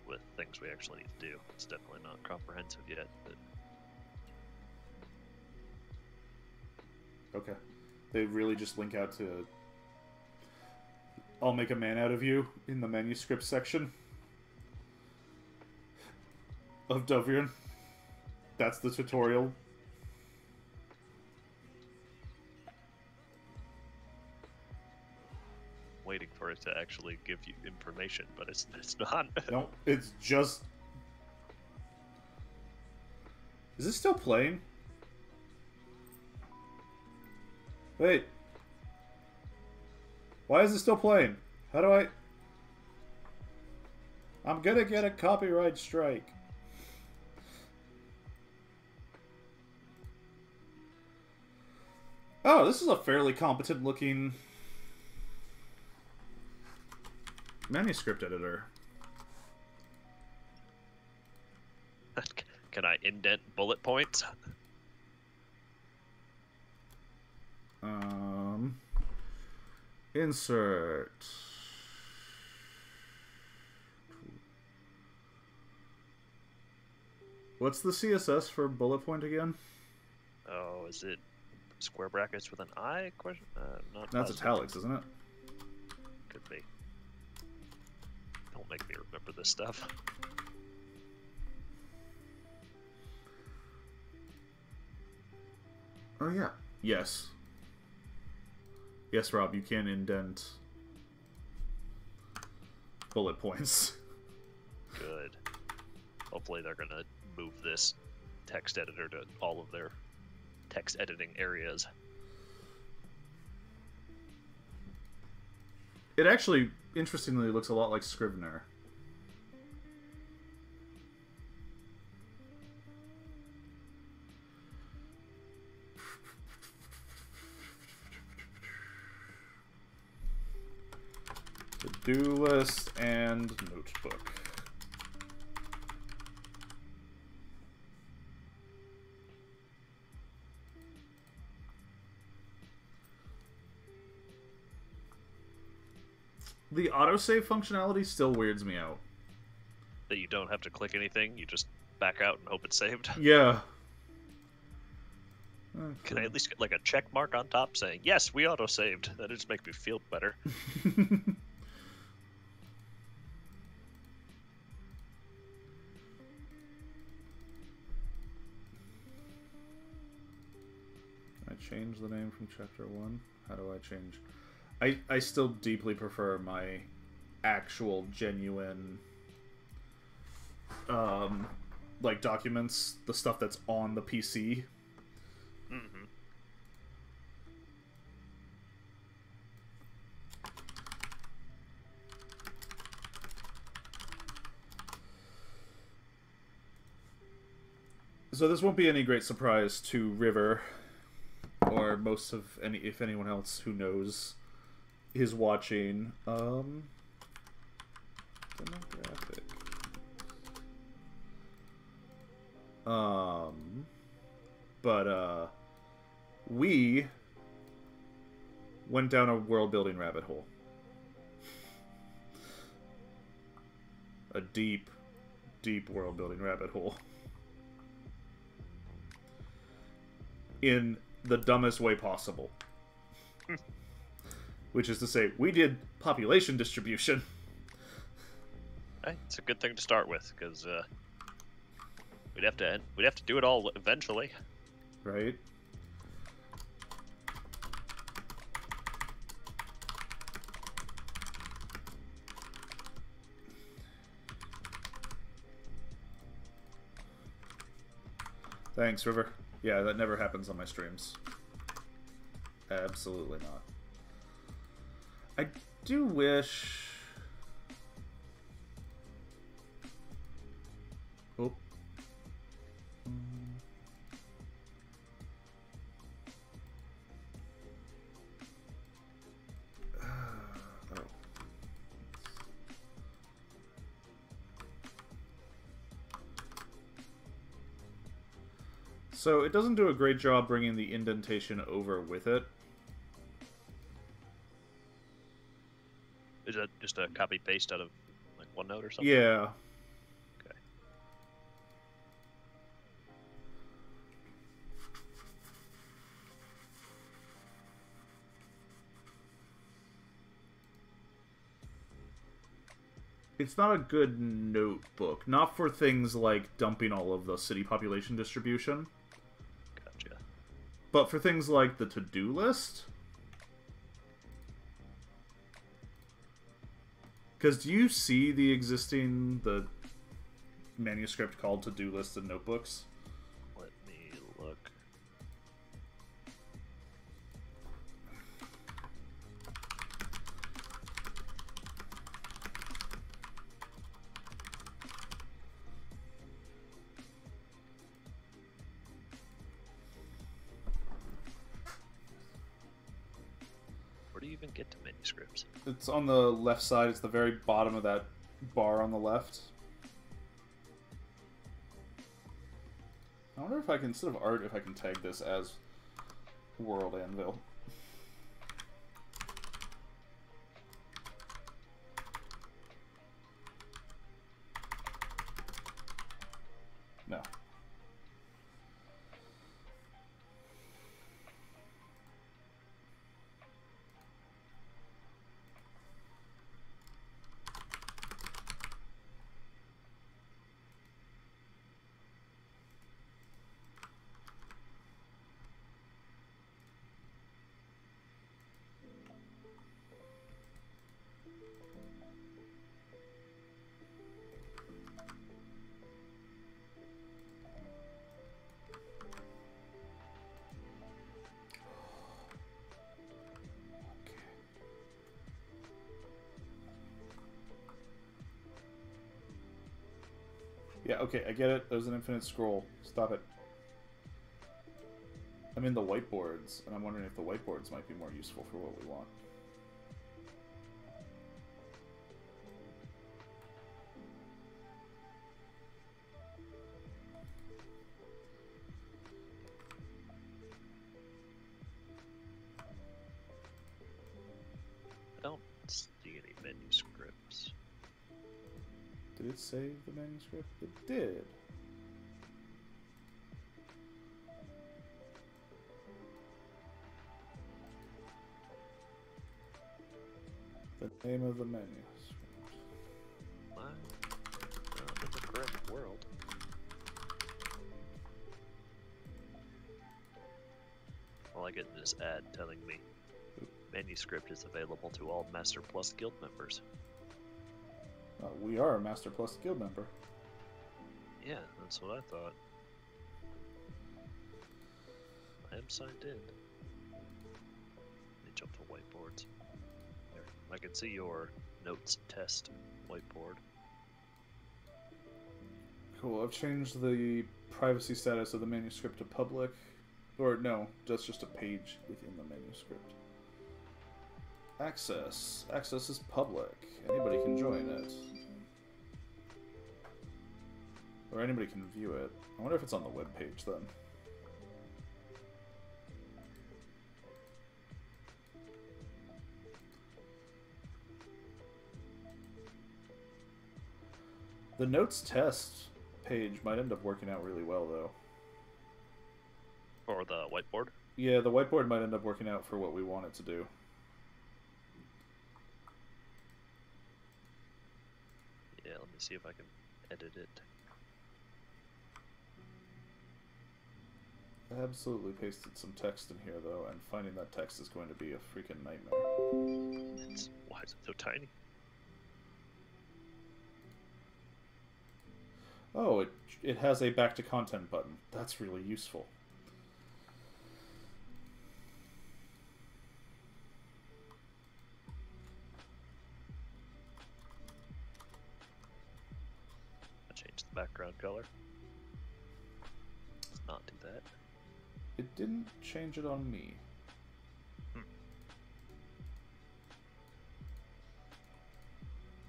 with things we actually need to do. It's definitely not comprehensive yet, but Okay. They really just link out to I'll make a man out of you in the manuscript section of Dovrian. That's the tutorial. Waiting for it to actually give you information, but it's not. No, it's just... Is this still playing? Wait. Why is it still playing? How do I... I'm gonna get a copyright strike. Oh, this is a fairly competent looking manuscript editor. Can I indent bullet points? Insert. What's the CSS for bullet point again? Oh, is it square brackets with an I? Question? Not That's positive. italics, isn't it? Could be. Don't make me remember this stuff. Oh yeah. Yes. Yes, Rob, you can indent bullet points. Good. Hopefully they're gonna move this text editor to all of their text editing areas. It actually, interestingly, looks a lot like Scrivener. To-do list and notebook. The autosave functionality still weirds me out. That you don't have to click anything, you just back out and hope it's saved. Yeah. Can I at least get like a check mark on top saying, yes, we auto-saved? That'd just make me feel better. I change the name from chapter 1. How do I change? I still deeply prefer my actual genuine like documents, the stuff that's on the PC. Mm-hmm. So this won't be any great surprise to River, or most of if anyone else who knows is watching. Demographic. But we went down a world building rabbit hole. A deep, deep world building rabbit hole. In the dumbest way possible. Which is to say, we did population distribution. Hey, it's a good thing to start with, because we'd have to do it all eventually. Right? Thanks, River. Yeah, that never happens on my streams. Absolutely not. I do wish... Oh. Oh. So it doesn't do a great job bringing the indentation over with it. Is that just a copy paste out of like OneNote or something? Yeah. Okay. It's not a good notebook. Not for things like dumping all of the city population distribution. Gotcha. But for things like the to-do list. Because do you see the manuscript called to-do lists and notebooks? Let me look. Where do you even get to manuscripts? It's on the left side. It's the very bottom of that bar on the left. I wonder if I can, instead of art, if I can tag this as World Anvil. No. Yeah, okay, I get it. There's an infinite scroll. Stop it. I'm in the whiteboards, and I'm wondering if the whiteboards might be more useful for what we want. I don't see any manuscripts. Did it save the manuscript? It did. The name of the manuscript. I'm not in the correct world. All I get is this ad telling me manuscript is available to all Master Plus Guild members. We are a Master Plus Guild member. Yeah, that's what I thought. I am signed in. Let me jump to whiteboards. There. I can see your notes test whiteboard. Cool, I've changed the privacy status of the manuscript to public. Or no, that's just a page within the manuscript. Access. Access is public. Anybody can join it. Or anybody can view it. I wonder if it's on the web page then. The notes test page might end up working out really well though. Or the whiteboard? Yeah, the whiteboard might end up working out for what we want it to do. Yeah, let me see if I can edit it. I absolutely pasted some text in here though, and finding that text is going to be a freaking nightmare. Why is it so tiny? Oh, it has a back to content button. That's really useful. I changed the background color. Let's not do that. It didn't change it on me.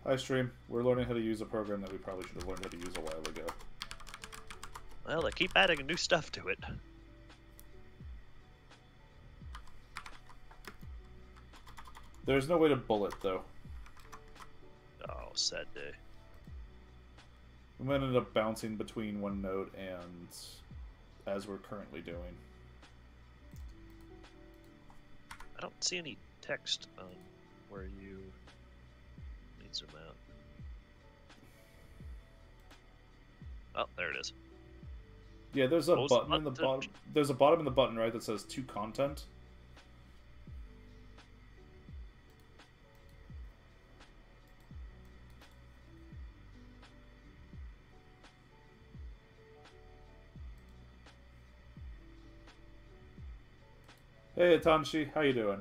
Hi, stream. We're learning how to use a program that we probably should have learned how to use a while ago. Well, they keep adding new stuff to it. There's no way to bullet, though. Oh, sad day. We might end up bouncing between OneNote and as we're currently doing. I don't see any text on where you need zoom out. Oh, there it is. Yeah, there's a button in the bottom. There's a bottom in the button, right, that says to content. Hey, Atanshi, how you doing?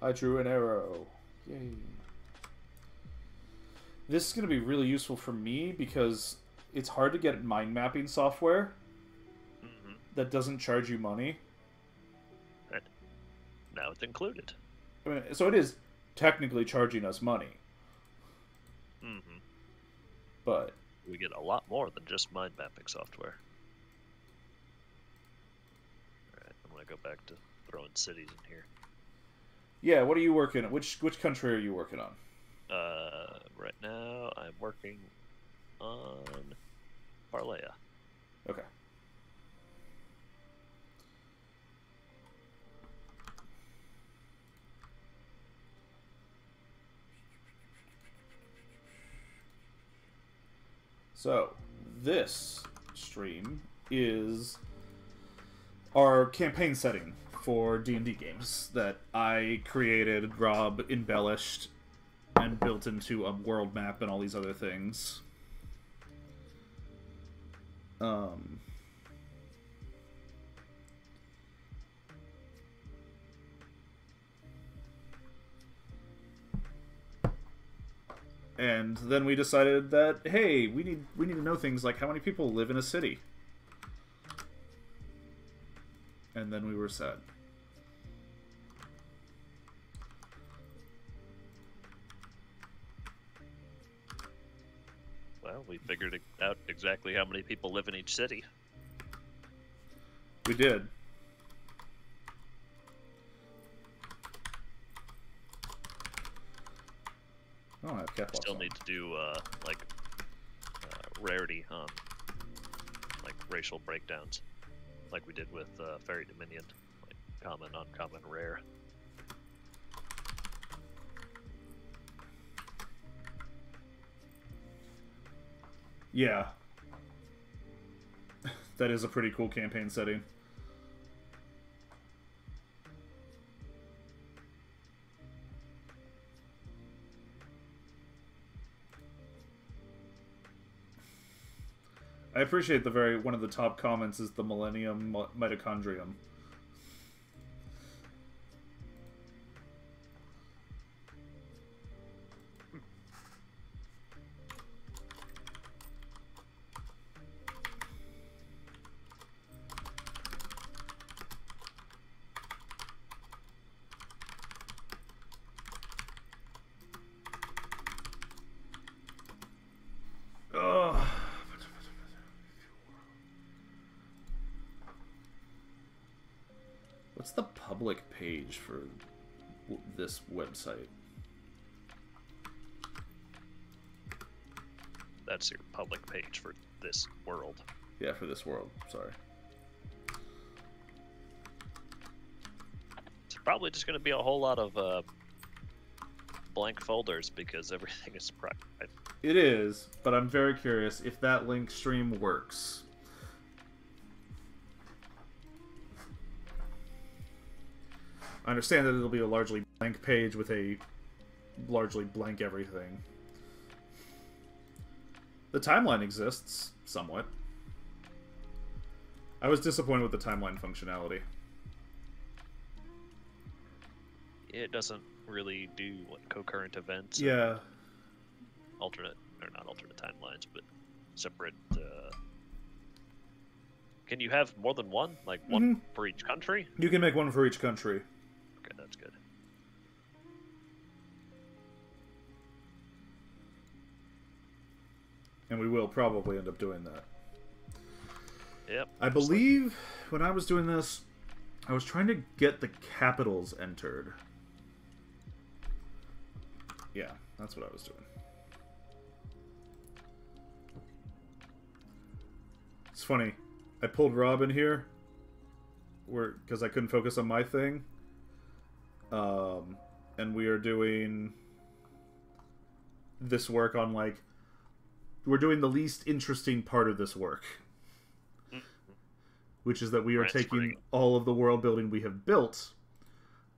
I drew an arrow. Yay. This is going to be really useful for me because it's hard to get mind mapping software that doesn't charge you money. Right. Now it's included. I mean, so it is technically charging us money. But we get a lot more than just mind mapping software. Alright, I'm going to go back to throwing cities in here. Yeah, what are you working on? Which country are you working on? Right now I'm working on Parleia. Okay. So, this stream is our campaign setting for D&D games that I created, Rob embellished, and built into a world map and all these other things. And then we decided that, hey, we need to know things like how many people live in a city. And then we were sad. Well, we figured out exactly how many people live in each city. We did. I don't have cap locks Still on. need to do rarity, like racial breakdowns, like we did with Fairy Dominion, like common, uncommon, rare. Yeah. That is a pretty cool campaign setting. I appreciate one of the top comments is the Millennium Mitochondrium. What's the public page for this website? That's your public page for this world. Yeah, for this world. Sorry. It's probably just going to be a whole lot of blank folders because everything is private. It is, but I'm very curious if that link stream works. I understand that it'll be a largely blank page with a largely blank everything. The timeline exists, somewhat. I was disappointed with the timeline functionality. It doesn't really do what concurrent events. Yeah. Alternate, or not alternate timelines, but separate. Can you have more than one? Like one for each country? You can make one for each country. Okay, that's good. And we will probably end up doing that. Yep. I believe when I was doing this, I was trying to get the capitals entered. Yeah, that's what I was doing. It's funny. I pulled Rob in here because I couldn't focus on my thing. And we are doing this work on, like, we're doing the least interesting part of this work. Which is that we are taking all of the world building we have built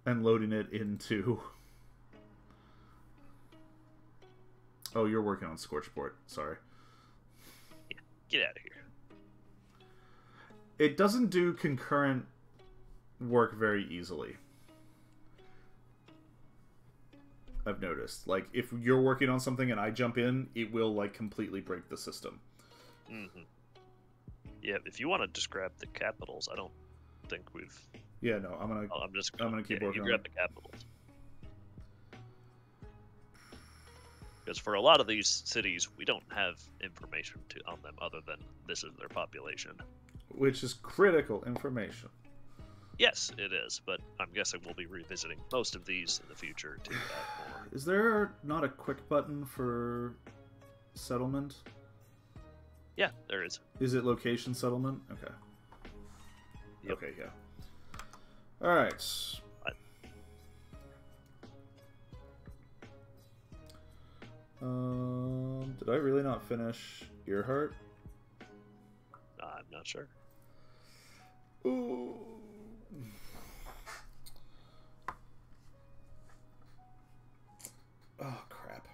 and loading it into... Oh, you're working on Scorchport. Sorry. Yeah, get out of here. It doesn't do concurrent work very easily. I've noticed. Like, if you're working on something and I jump in, it will, like, completely break the system. Mm-hmm. Yeah, if you want to just grab the capitals, I don't think we've... Yeah, no, I'm gonna keep working on grab the capitals. Because for a lot of these cities, we don't have information on them other than this is their population. Which is critical information. Yes, it is, but I'm guessing we'll be revisiting most of these in the future to add more. Is there not a quick button for settlement? Yeah, there is. Is it location settlement? Okay. Yep. Okay, yeah. Alright. Did I really not finish Earhart? I'm not sure. Ooh. Oh, crap.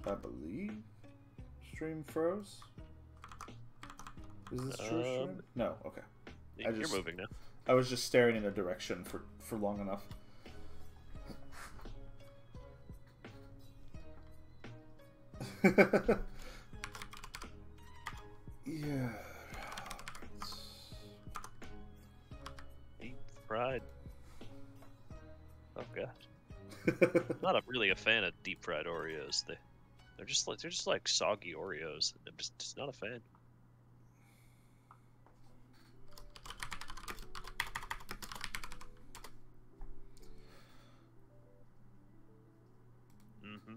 I believe stream froze. Is this true stream? No, okay. You're moving now. I was just staring in a direction for long enough. Yeah. Deep fried. Oh god. Not really a fan of deep fried Oreos. They're just like soggy Oreos. I'm just not a fan. Mm-hmm.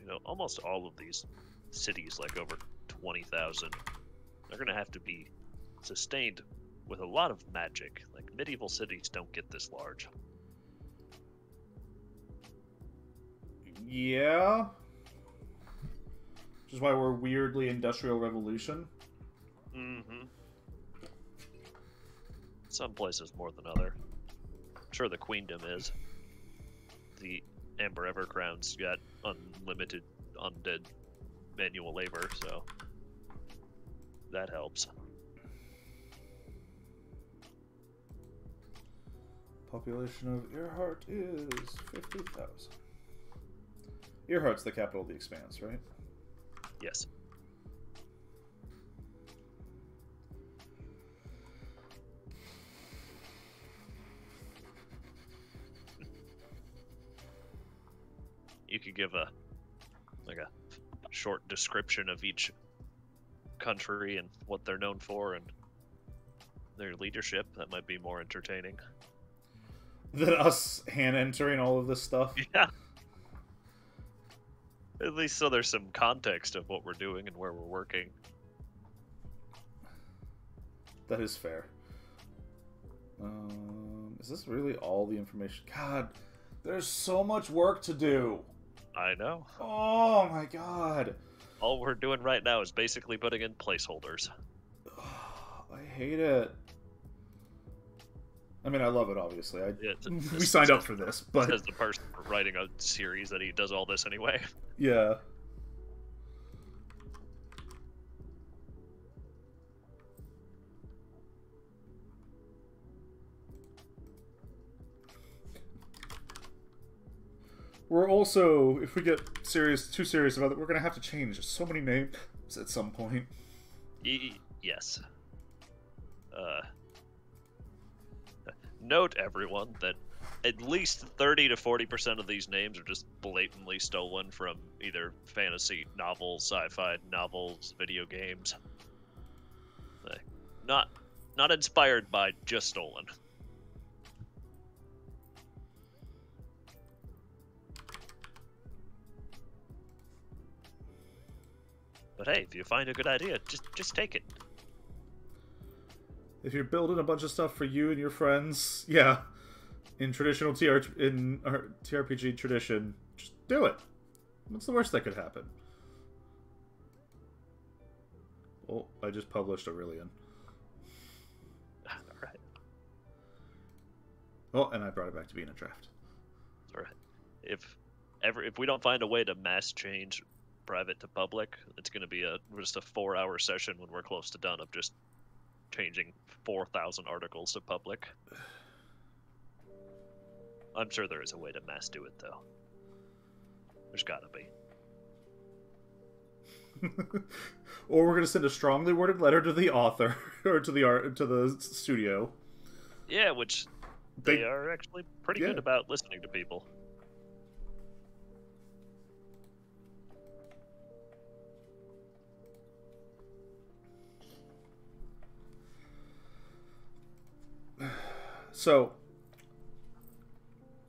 You know, almost all of these cities, like over 20,000, they're going to have to be sustained with a lot of magic. Like, medieval cities don't get this large. Yeah. Which is why we're weirdly Industrial Revolution. Mm-hmm. Some places more than other. I'm sure the Queendom is. The Amber Evercrown's got unlimited undead manual labor, so that helps. Population of Earhart is 50,000. Earhart's the capital of the Expanse, right? Yes. You could give a short description of each country and what they're known for and their leadership. That might be more entertaining than us hand entering all of this stuff. Yeah. At least so there's some context of what we're doing and where we're working. That is fair. Is this really all the information? God, there's so much work to do. I know. Oh my god. All we're doing right now is basically putting in placeholders. I hate it. I mean, I love it, obviously. We signed up for this, but... Says the person writing a series that he does all this anyway. Yeah. We're also, if we get too serious about it, we're going to have to change so many names at some point. Yes. Note, everyone, that at least 30 to 40% of these names are just blatantly stolen from either fantasy novels, sci-fi novels, video games. Not inspired by, just stolen. But hey, if you find a good idea, just take it. If you're building a bunch of stuff for you and your friends, yeah, in traditional TRPG tradition, just do it. What's the worst that could happen? Oh, I just published Aurelian. Alright. Oh, and I brought it back to being a draft. Alright. If we don't find a way to mass change private to public, it's going to be just a 4-hour session when we're close to done of just changing 4,000 articles to public. I'm sure there is a way to mass do it, though. There's gotta be. Or we're going to send a strongly worded letter to the author, or to the studio. Yeah, which they are actually pretty good about listening to people. So,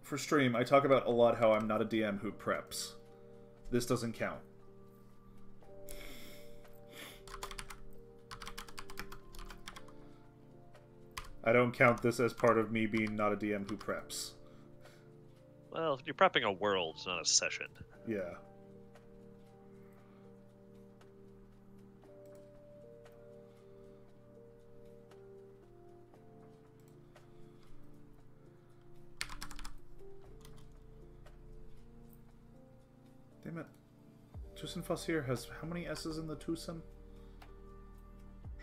for stream, I talk about a lot how I'm not a DM who preps. This doesn't count. I don't count this as part of me being not a DM who preps. Well, you're prepping a world, not a session. Yeah. Damn it. Tucson Fossier has how many S's in the Tucson?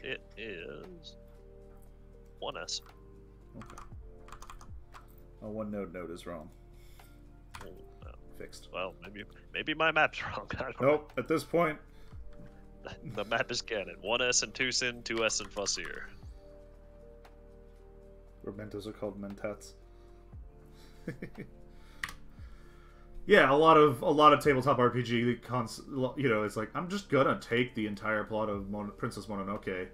It is 1 S. Okay. Oh, one node is wrong. Oh, no. Fixed. Well, maybe my map's wrong. I don't Nope, at this point. know. The map is canon. 1 S in Tucson, 2 S in Fossier. Or Mentos are called Mentats. Yeah, a lot of tabletop RPG, you know, it's like, I'm just gonna take the entire plot of Princess Mononoke.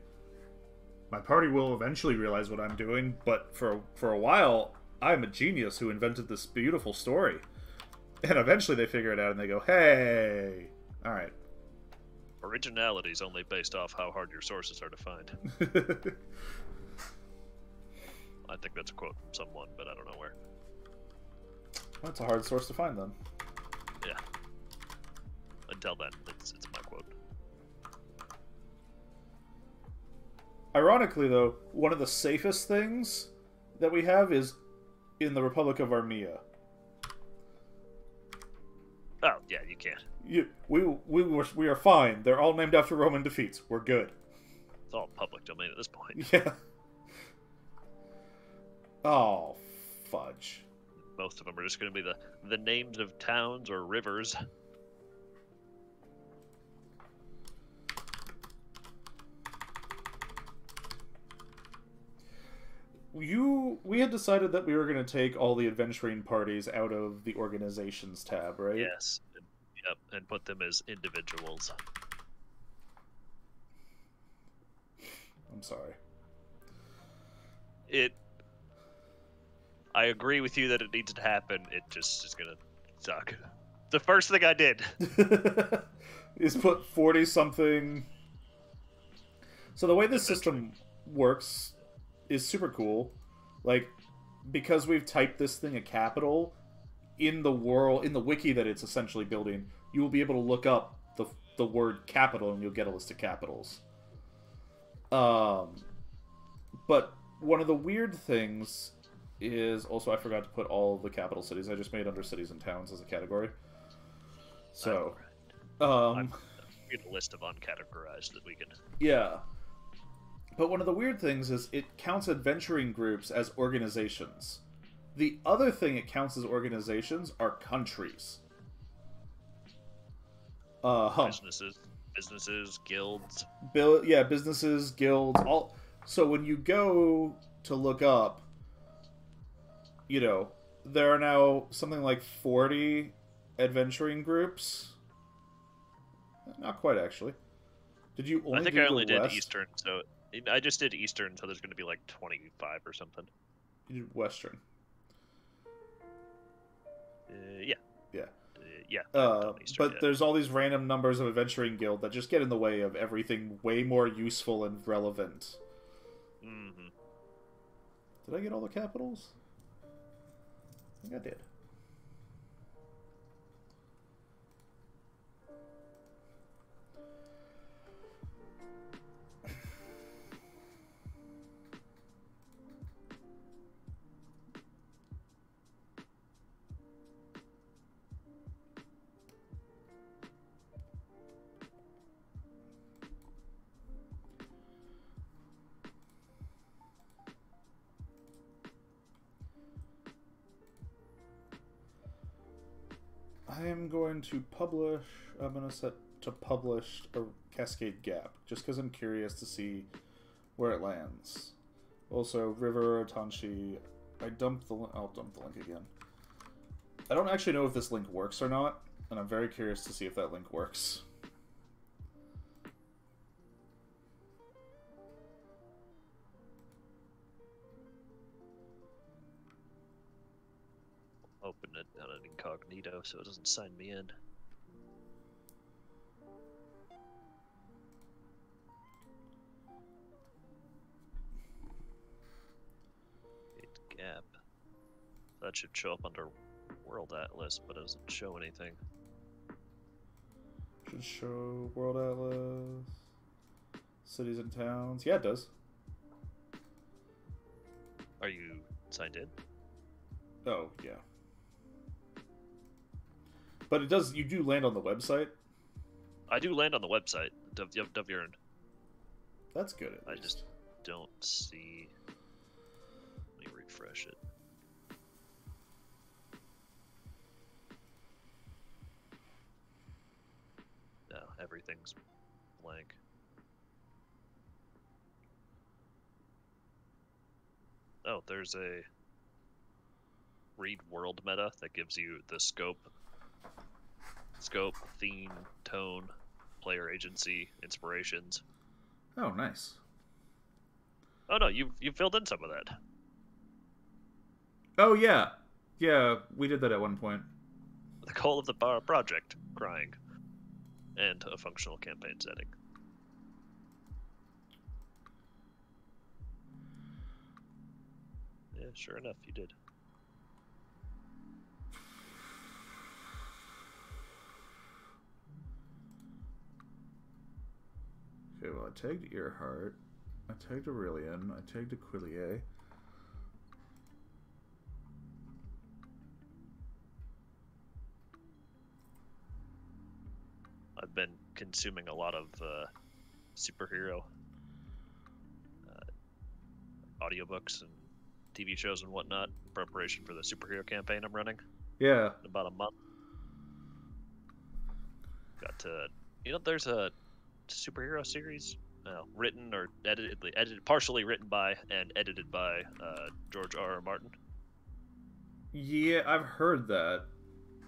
My party will eventually realize what I'm doing, but for a while, I'm a genius who invented this beautiful story. And eventually they figure it out and they go, hey! Alright. Originality is only based off how hard your sources are to find. I think that's a quote from someone, but I don't know where. That's a hard source to find, then. Yeah. Until then, it's my quote. Ironically, though, one of the safest things that we have is in the Republic of Armia. Oh, yeah, you can't. We are fine. They're all named after Roman defeats. We're good. It's all public domain at this point. Yeah. Oh, fudge. Most of them are just going to be the names of towns or rivers. We had decided that we were going to take all the adventuring parties out of the organizations tab, right? Yes. Yep, and put them as individuals. I'm sorry. I agree with you that it needs to happen. It just is gonna suck. The first thing I did is put 40-something. So the way this system works is super cool. Like, because we've typed this thing a capital, in the wiki that it's essentially building, you will be able to look up the word capital and you'll get a list of capitals. But one of the weird things is also I forgot to put all of the capital cities. I just made under cities and towns as a category. So, I've made a list of uncategorized that we can. Yeah. But one of the weird things is it counts adventuring groups as organizations. The other thing it counts as organizations are countries. Businesses, guilds. Businesses, guilds, all. So when you go to look up, you know, there are now something like 40 adventuring groups. Not quite, actually. Did you only I think do I only the did West? Eastern, so I just did Eastern, so there's going to be like 25 or something. You did Western. Yeah. Yeah. Yeah. Eastern, but yeah. there's all these random numbers of Adventuring Guild that just get in the way of everything way more useful and relevant. Mm-hmm. Did I get all the capitals? I think I did. I am going to publish. I'm going to set to publish a Cascade Gap just because I'm curious to see where it lands. Also, River Otanshi. I'll dump the link again. I don't actually know if this link works or not, and I'm very curious to see if that link works. Open it on an incognito so it doesn't sign me in. Gap. That should show up under World Atlas, but it doesn't show anything. Should show World Atlas. Cities and towns. Yeah, it does. Are you signed in? Oh, yeah. But it does. You do land on the website. I do land on the website, Duvyurn. That's good. At least. I just don't see. Let me refresh it. No, everything's blank. Oh, there's a read world meta that gives you the scope, theme, tone, player agency, inspirations. Oh, nice. Oh no, you filled in some of that. Oh yeah, yeah, we did that at one point. The goal of the project, crying, and a functional campaign setting. Yeah, sure enough, you did. Okay, well, I tagged Earhart, I tagged Aurelian, I tagged Aquilier. I've been consuming a lot of superhero audiobooks and TV shows and whatnot in preparation for the superhero campaign I'm running. Yeah. In about a month. Got to, there's a superhero series written or edited, partially written by and edited by George R.R. Martin. Yeah, I've heard that.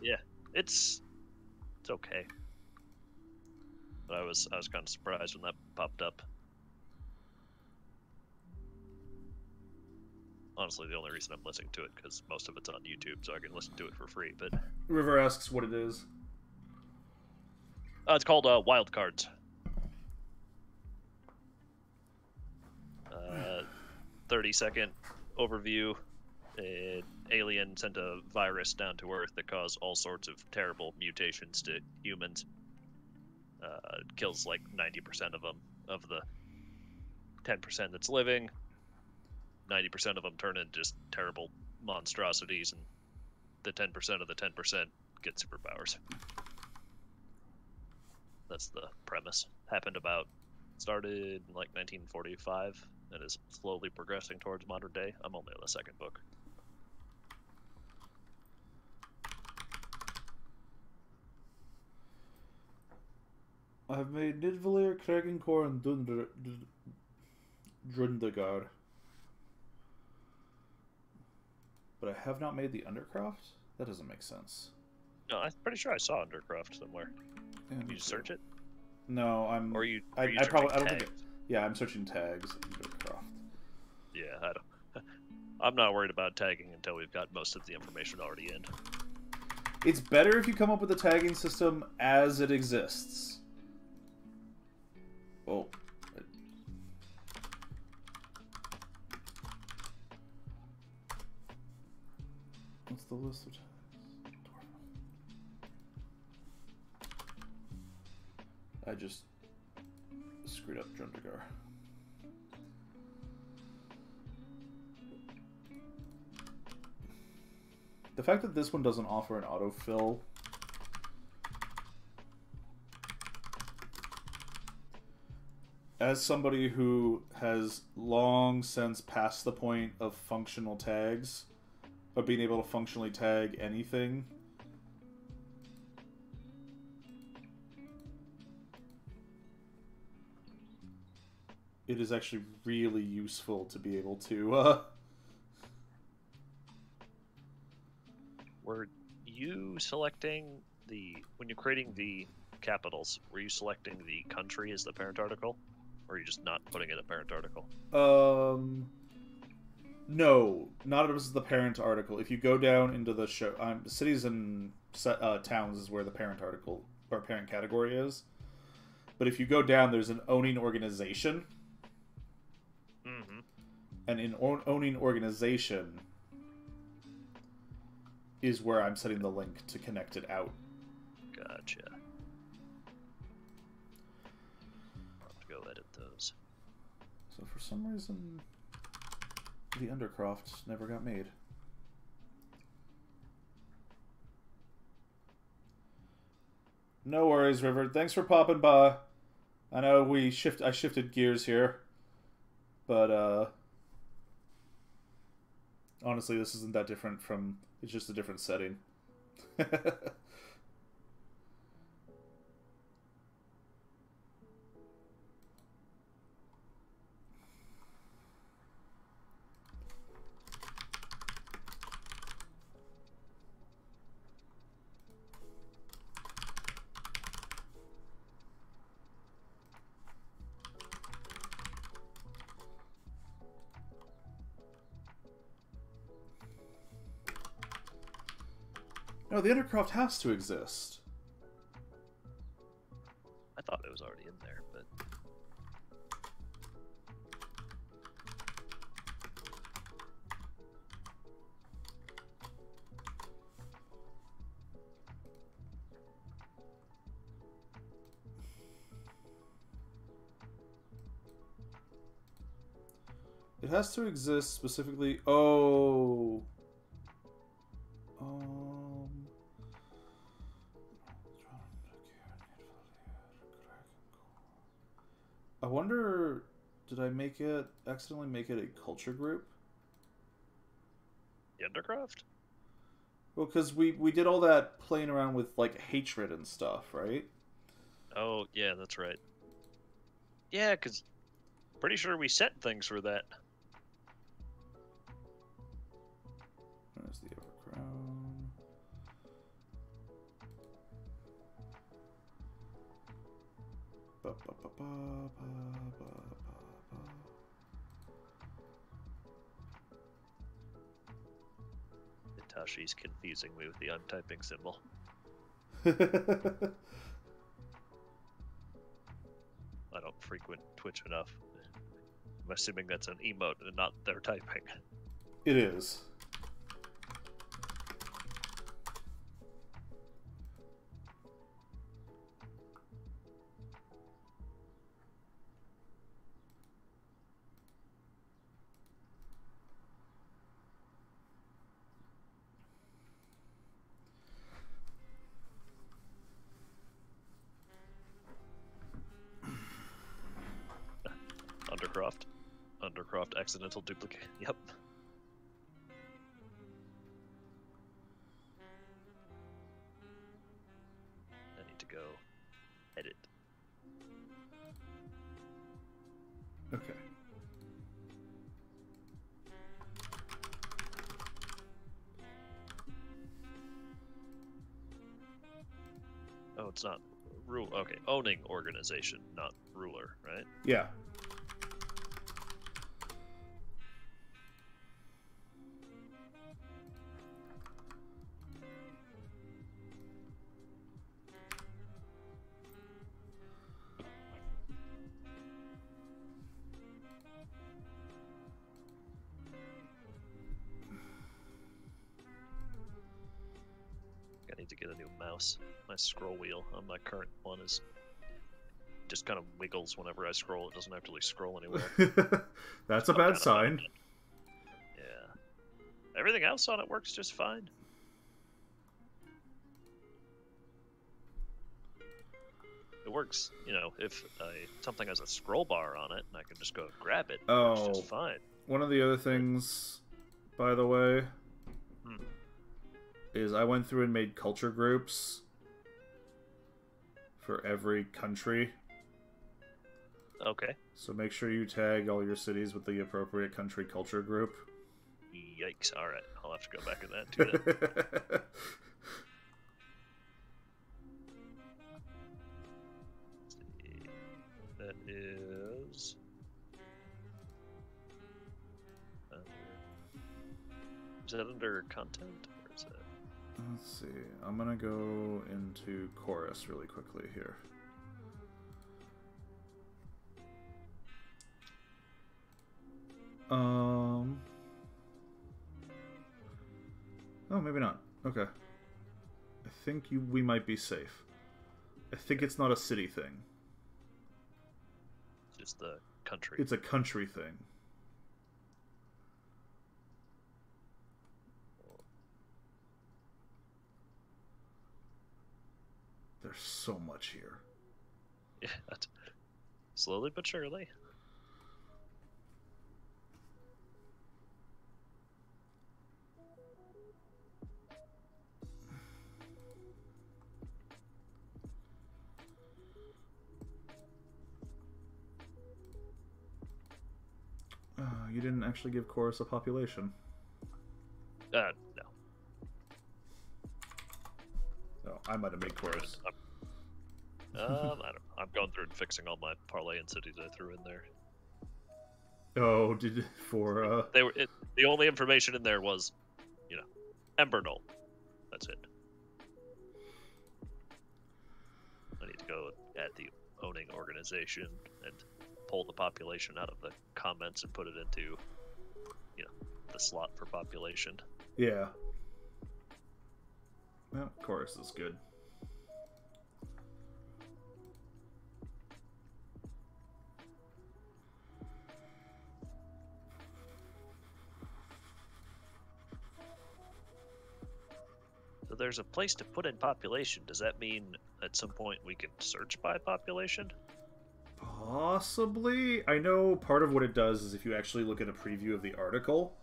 Yeah, it's okay. But I was kind of surprised when that popped up. Honestly, the only reason I'm listening to it because most of it's on YouTube, so I can listen to it for free. But River asks what it is. It's called Wild Cards. 30-second overview. An alien sent a virus down to Earth that caused all sorts of terrible mutations to humans. Kills like 90% of them. Of the 10% that's living, 90% of them turn into just terrible monstrosities, and the 10% of the 10% get superpowers. That's the premise. Started in like 1945 and is slowly progressing towards modern day. I'm only on the second book. I've made Nidvalir, Kragenkor, and Drundagar. But I have not made the Undercroft? That doesn't make sense. No, I'm pretty sure I saw Undercroft somewhere. Yeah, Did you search it? No, I'm. Or you? I probably. I don't think. Yeah, I'm searching tags. Undercroft. Yeah, I don't. I'm not worried about tagging until we've got most of the information already in. It's better if you come up with a tagging system as it exists. Oh. What's the list of tags? I just screwed up Drundagar. The fact that this one doesn't offer an autofill as somebody who has long since passed the point of functional tags, of being able to functionally tag anything, it is actually really useful to be able to Were you selecting when you're creating the capitals, were you selecting the country as the parent article? Or are you just not putting in a parent article? No, not as the parent article. If you go down into the show, cities and towns is where the parent article or parent category is. But if you go down, there's an owning organization. Mm-hmm. And in owning organization is where I'm setting the link to connect it out. Gotcha. I'll have to go edit those. So for some reason, the Undercroft never got made. No worries, River. Thanks for popping by. I know I shifted gears here, but honestly, this isn't that different from. It's just a different setting. No, the Undercroft has to exist. I thought it was already in there, but... It has to exist specifically... Oh... I wonder, did I accidentally make it a culture group? The Undercroft? Well, because we did all that playing around with, like, hatred and stuff, right? Oh, yeah, that's right. Yeah, because pretty sure we set things for that. There's the Evercrown. Ba, ba, ba, ba, ba, ba, ba, ba. Hitashi's confusing me with the I'm typing symbol. I don't frequent Twitch enough. I'm assuming that's an emote and not their typing. It is. Undercroft accidental duplicate. Yep. I need to go edit. Okay. it's not rule. Okay, owning organization, not ruler, right? Yeah. I need to get a new mouse. My scroll wheel on my current one is just kind of wiggles whenever I scroll. It doesn't actually scroll anywhere. That's a bad sign. Yeah. Everything else on it works just fine. It works, you know, if something has a scroll bar on it and I can just go grab it, it works just fine. One of the other things, by the way, is I went through and made culture groups for every country. Okay. So make sure you tag all your cities with the appropriate country culture group. Yikes. Alright, I'll have to go back to that too then. That is... Is that under content? Or is it... Let's see. I'm gonna go into Chorus really quickly here. Oh, maybe not. Okay. I think we might be safe. I think it's not a city thing. It's the country. It's a country thing. There's so much here. Yeah, slowly but surely. You didn't actually give Chorus a population. No. Oh, I might have made Chorus. I don't know. I'm going through and fixing all my parlay and cities I threw in there. Oh, did for They were the only information in there was, you know, Embernull. That's it. I need to go add the owning organization and pull the population out of the comments and put it into, you know, the slot for population. Yeah. Well, Chorus is good. So there's a place to put in population. Does that mean at some point we can search by population? Possibly. I know part of what it does is if you actually look at a preview of the article,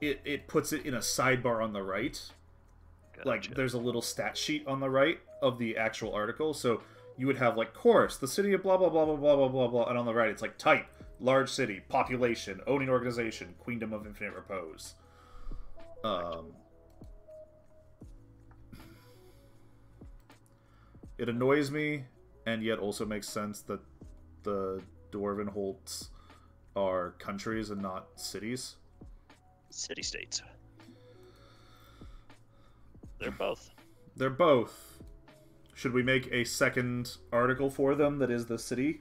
it puts it in a sidebar on the right. Gotcha. Like there's a little stat sheet on the right of the actual article. So you would have like Chorus, the city of blah blah blah blah blah blah blah blah, and on the right it's like type, large city, population, owning organization, Queendom of Infinite Repose. It annoys me, and yet also makes sense that the Dwarven Holts are countries and not cities. City-states. They're both. They're both. Should we make a second article for them that is the city?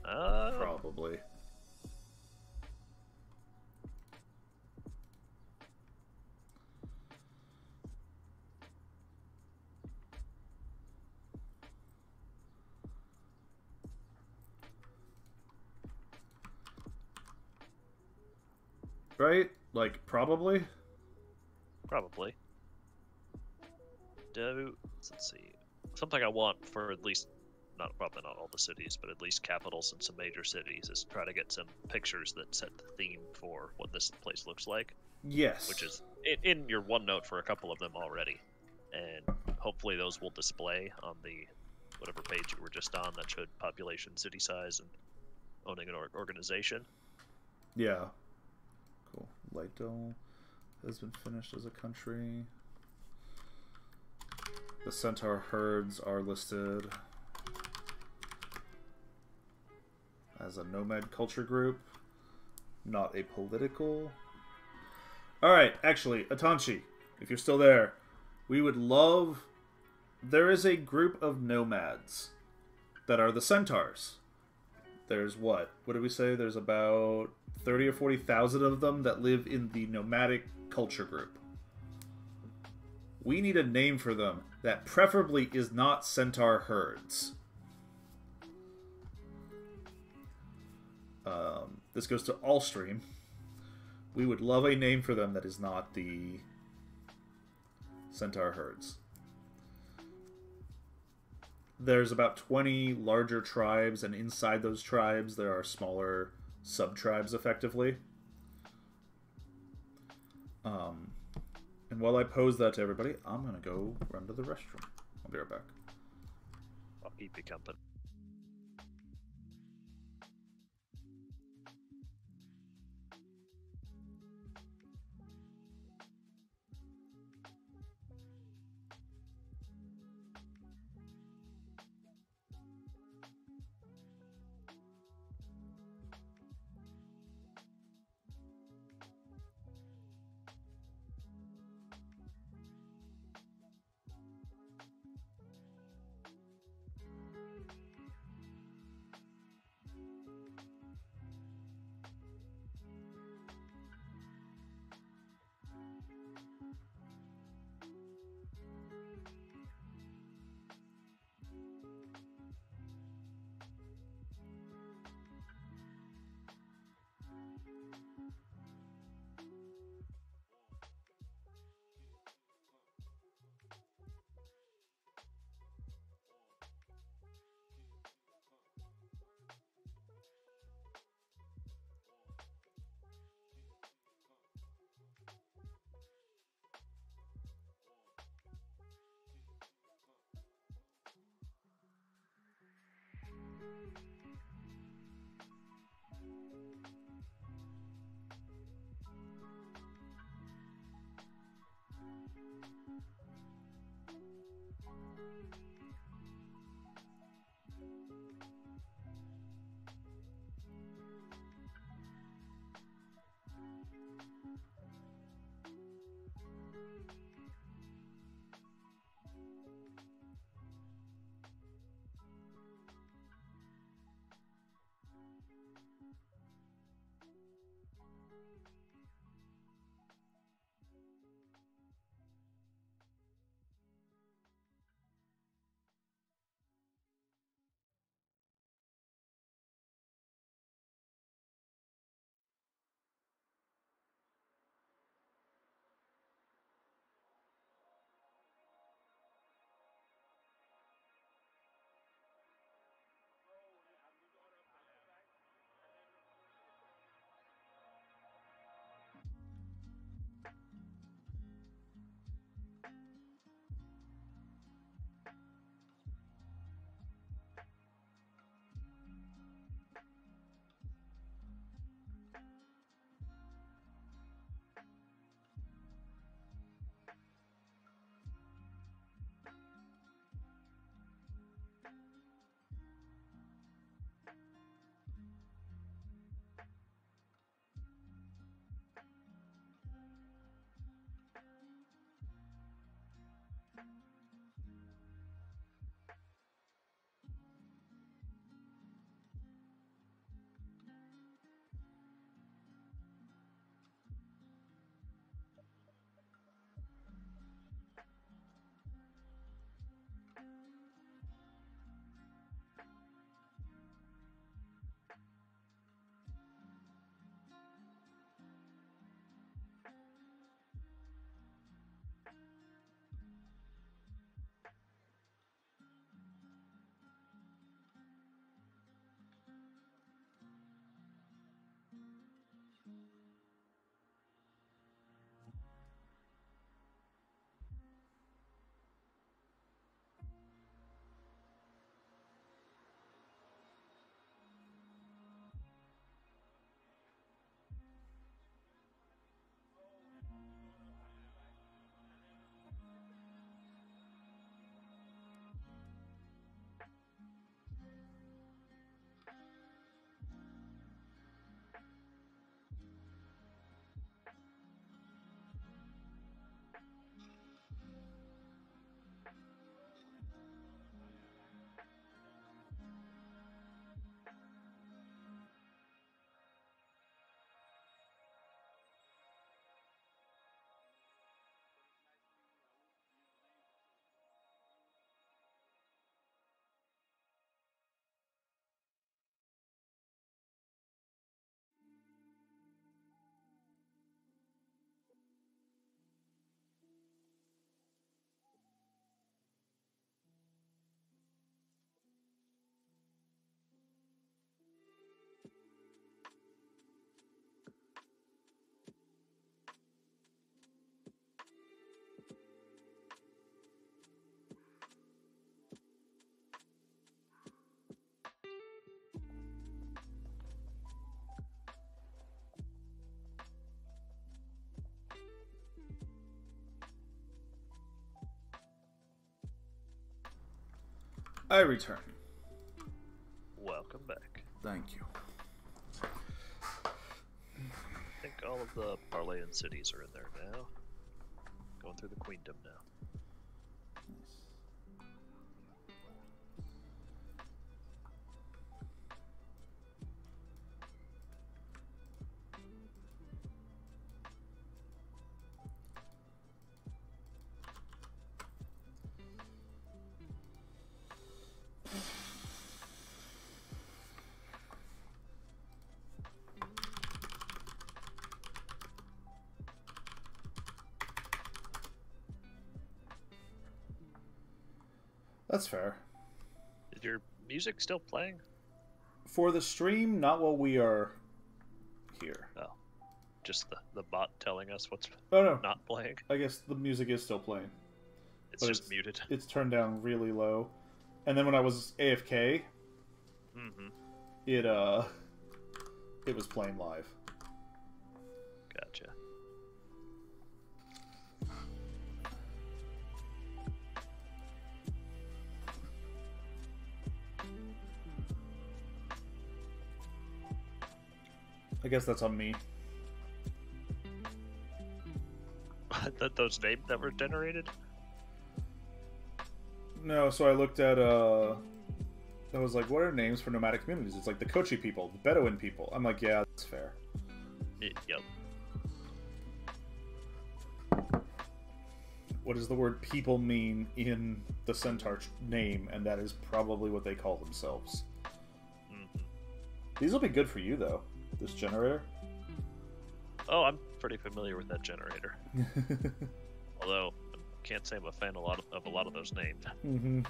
Probably. Right? Like, probably? Probably. Let's see. Something I want for at least, probably not all the cities, but at least capitals and some major cities is try to get some pictures that set the theme for what this place looks like. Yes. Which is in your OneNote for a couple of them already. And hopefully those will display on the whatever page you were just on that showed population, city size, and owning an organization. Yeah. Cool. Leito has been finished as a country. The Centaur herds are listed as a nomad culture group, not a political. Alright, actually, Atanshi, if you're still there, we would love... There is a group of nomads that are the Centaurs. There's what? What did we say? There's about 30 or 40,000 of them that live in the nomadic culture group. We need a name for them that preferably is not Centaur herds. This goes to Allstream. We would love a name for them that is not the Centaur herds. There's about 20 larger tribes, and inside those tribes there are smaller sub-tribes, effectively. And while I pose that to everybody, I'm going to go run to the restroom. I'll be right back. I'll keep you company. I return. Welcome back. Thank you. I think all of the Parleyan cities are in there now. Going through the Queendom now. That's fair. Is your music still playing? For the stream, not while we are here. Oh. Just the bot telling us what's Oh, no. not playing? I guess the music is still playing. It's just muted. It's turned down really low. And then when I was AFK, it was playing live. Gotcha. I guess that's on me. That those names that were generated? No, so I looked at I was like, what are names for nomadic communities? It's like the Kochi people, the Bedouin people. I'm like, yeah, that's fair. Yep. What does the word people mean in the Centaur name? And that is probably what they call themselves. These will be good for you, though. This generator. Oh, I'm pretty familiar with that generator. Although, I can't say I'm a fan of a lot of those names. Mm-hmm.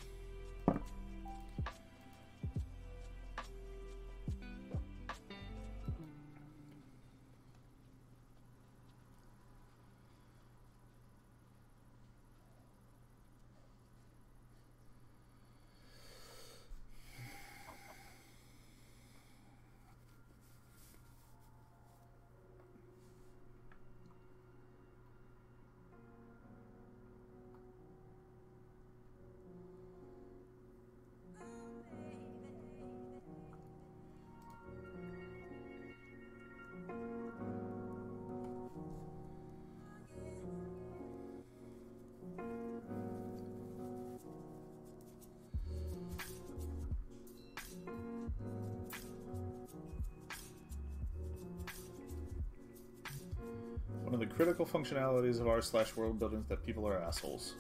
One of the critical functionalities of r/world building is that people are assholes.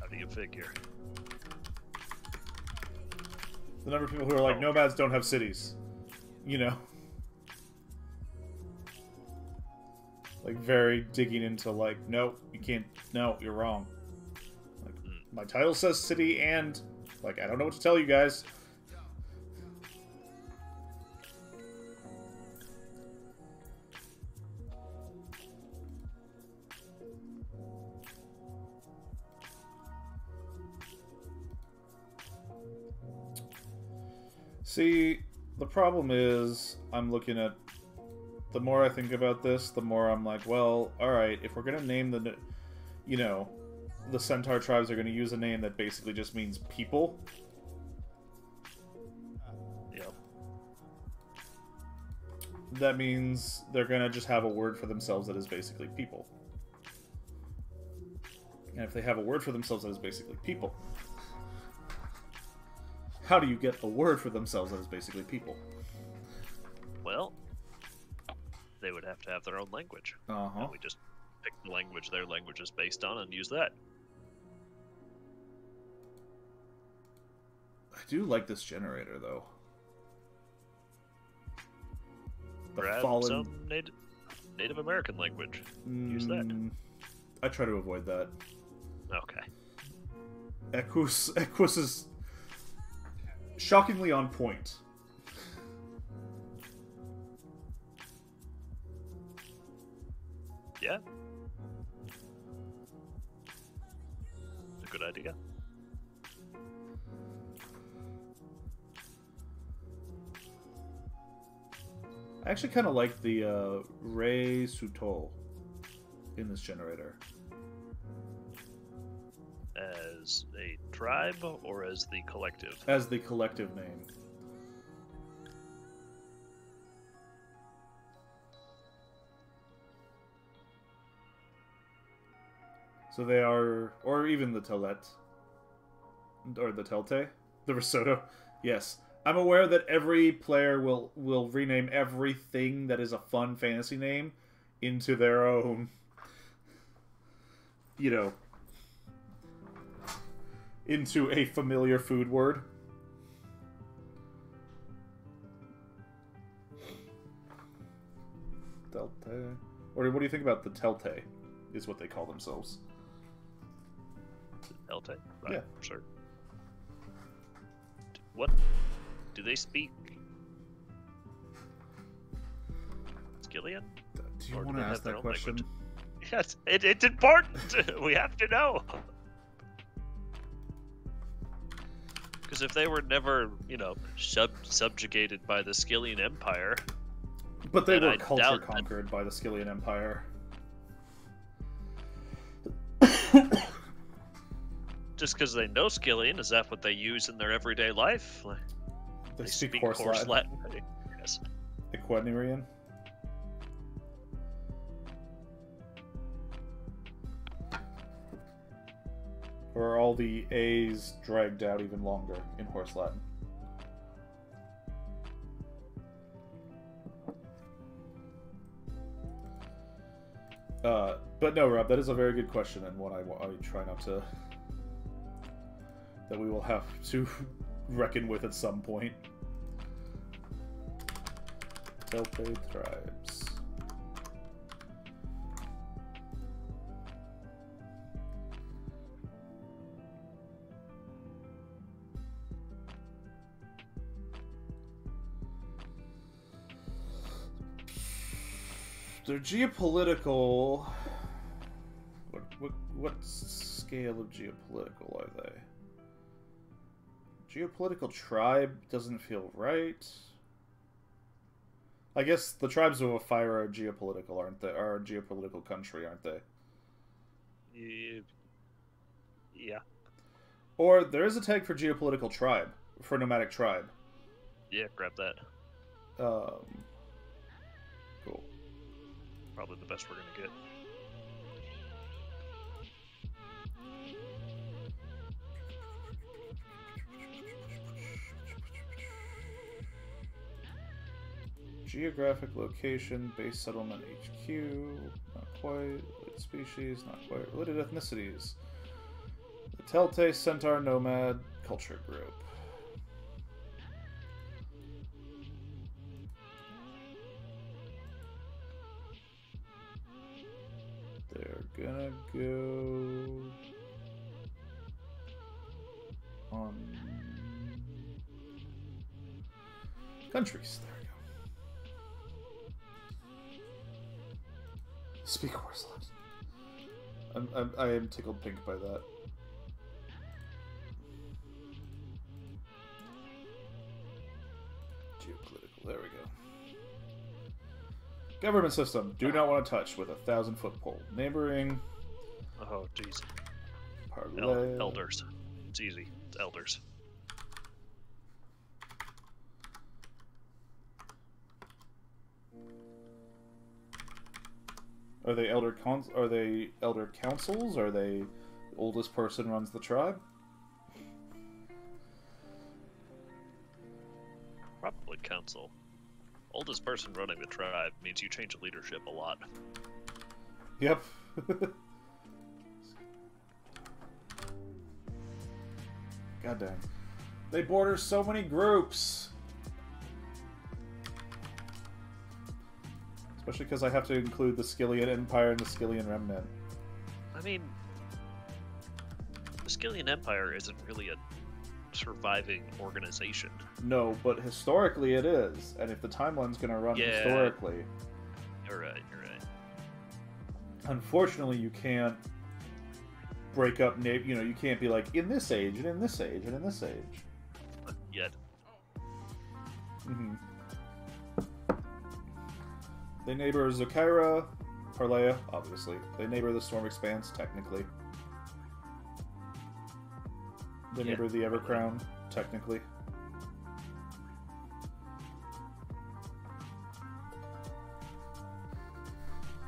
How do you figure? The number of people who are like, nomads don't have cities. You know? Like, very digging into, like, no, you can't, no, you're wrong. Like, my title says city and, like, I don't know what to tell you guys. See, the problem is, I'm looking at, the more I think about this, the more I'm like, well, alright, if we're gonna name the, you know, the Centaur tribes are gonna use a name that basically just means people. Yep. That means they're gonna just have a word for themselves that is basically people. And if they have a word for themselves that is basically people, how do you get a word for themselves that is basically people? Well, they would have to have their own language. And we just pick the language their language is based on and use that. I do like this generator, though. Grab some Native American language. Use that. I try to avoid that. Okay. Equus is shockingly on point. Yeah. It's a good idea. I actually kind of like the Rei Sutol. in this generator? As a tribe or as the collective? As the collective name. So they are, or even the Telet, or the Telte, the Risotto. Yes, I'm aware that every player will rename everything that is a fun fantasy name into their own, you know, into a familiar food word. Telte, or what do you think about the Telte? Is what they call themselves. Telte? Right, yeah, sure. What do they speak? Skillian? Do you want to ask that question? Yes, it's important. We have to know. Because if they were never, you know, subjugated by the Skillian Empire, but they were culture conquered by the Skillian Empire. Just because they know Skillian, is that what they use in their everyday life? Like, they speak Horse Latin. Yes. Equestrian. Or are all the A's dragged out even longer in Horse Latin? But no, Rob, that is a very good question, and one I try not to... that we will have to reckon with at some point. Telte tribes. They're geopolitical. What scale of geopolitical are they? Geopolitical tribe doesn't feel right. I guess the tribes of Ephyra are geopolitical, aren't they? Are a geopolitical country, aren't they? Yeah. Or there is a tag for geopolitical tribe, for nomadic tribe. Yeah, grab that. Cool. Probably the best we're gonna get. Geographic location, base settlement HQ, not quite. Related species, not quite. Related ethnicities. The Telte Centaur Nomad Culture Group. They're gonna go on countries. There we go. Speak Horse Latin. I am tickled pink by that. Geopolitical. There we go. Government system. Do not want to touch with a 1,000-foot pole. Neighboring. Oh, jeez. Parlay. Elders. It's easy. It's elders. Are they elder councils? Are they the oldest person runs the tribe? Probably council. Oldest person running the tribe means you change leadership a lot. Yep. God damn. They border so many groups. Especially because I have to include the Skillian Empire and the Skillian Remnant. I mean, the Skillian Empire isn't really a surviving organization. No, but historically it is. And if the timeline's going to run historically... You're right, you're right. Unfortunately, you can't break up... you can't be like, in this age, and in this age, and in this age. Yet. Mm-hmm. They neighbor Zokaira, Parleia, obviously. They neighbor the Storm Expanse, technically. They neighbor the Evercrown, technically.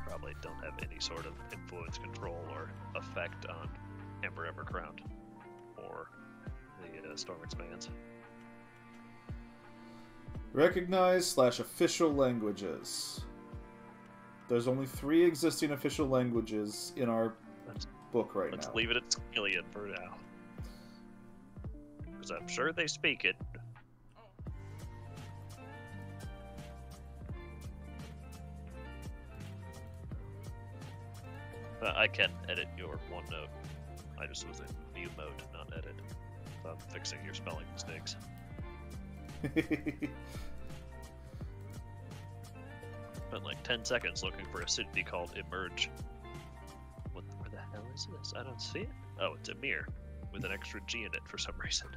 Probably don't have any sort of influence, control, or effect on Amber Evercrown or the Storm Expanse. Recognize / official languages. There's only 3 existing official languages in our book right now. Let's leave it at Skillian for now. Because I'm sure they speak it. I can edit your OneNote. I just was in view mode, not edit. So I'm fixing your spelling mistakes. Spent like 10 seconds looking for a city called Emerge. Where the hell is this? I don't see it. Oh, it's Emir, with an extra G in it for some reason.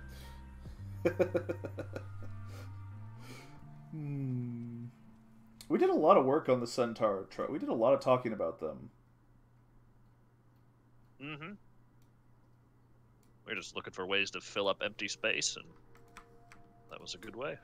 We did a lot of work on the Centaur. We did a lot of talking about them. Mm-hmm. We're just looking for ways to fill up empty space, and that was a good way.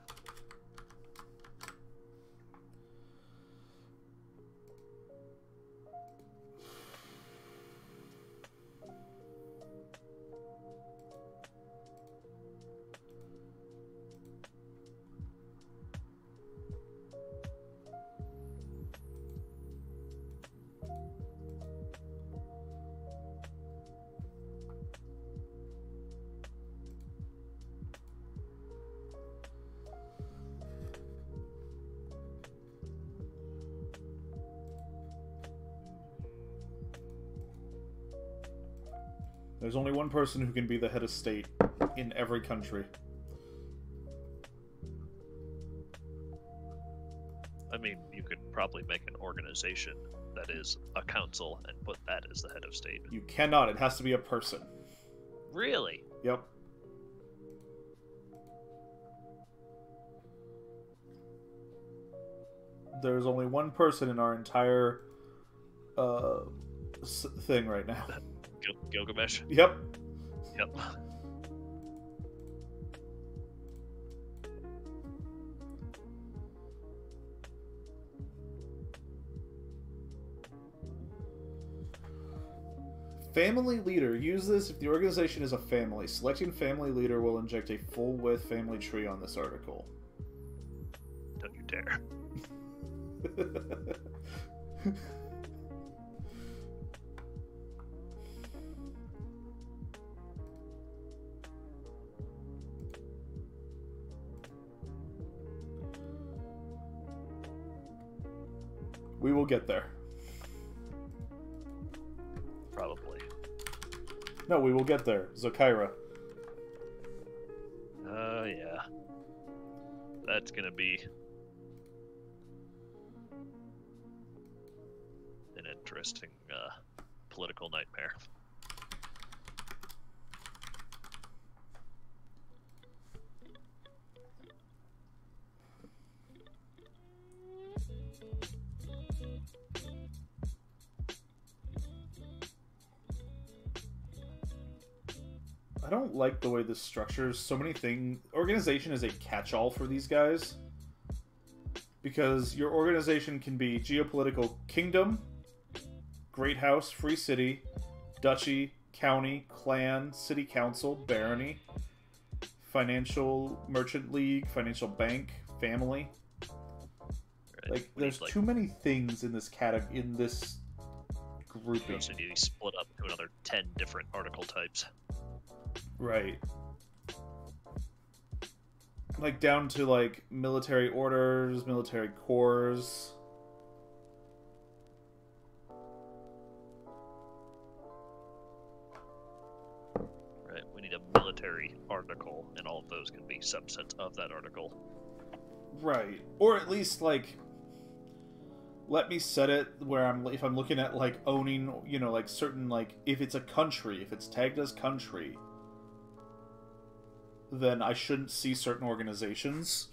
There's only one person who can be the head of state in every country. I mean, you could probably make an organization that is a council and put that as the head of state. You cannot. It has to be a person. Really? Yep. There's only one person in our entire thing right now. Gilgamesh? Yep. Yep. Family leader. Use this if the organization is a family. Selecting family leader will inject a full-width family tree on this article. Don't you dare. We will get there. Probably. No, we will get there. Zokaira. Yeah. That's gonna be an interesting political nightmare. I don't like the way this structures so many things. Organization is a catch-all for these guys. Because your organization can be geopolitical kingdom, great house, free city, duchy, county, clan, city council, barony, financial merchant league, financial bank, family. Right. Like, there's too many things in this in this grouping. Also need to split up to another 10 different article types. Right. Like, down to, like, military orders, military corps. Right, we need a military article, and all of those can be subsets of that article. Right. Or at least, like, let me set it where if I'm looking at, like, owning, you know, like, certain, like, if it's a country, if it's tagged as country, then I shouldn't see certain organizations.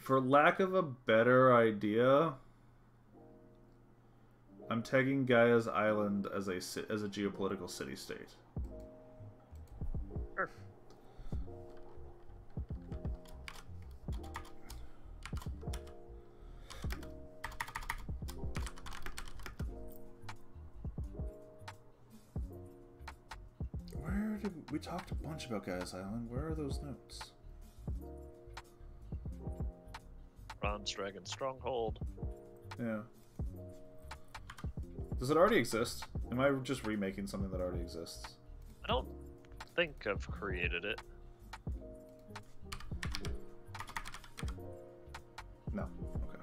For lack of a better idea, I'm tagging Gaia's Island as a geopolitical city-state. Sure. Where did we talked a bunch about Gaia's Island? Where are those notes? Bronze Dragon Stronghold. Yeah. Does it already exist? Am I just remaking something that already exists? I don't think I've created it. No. Okay.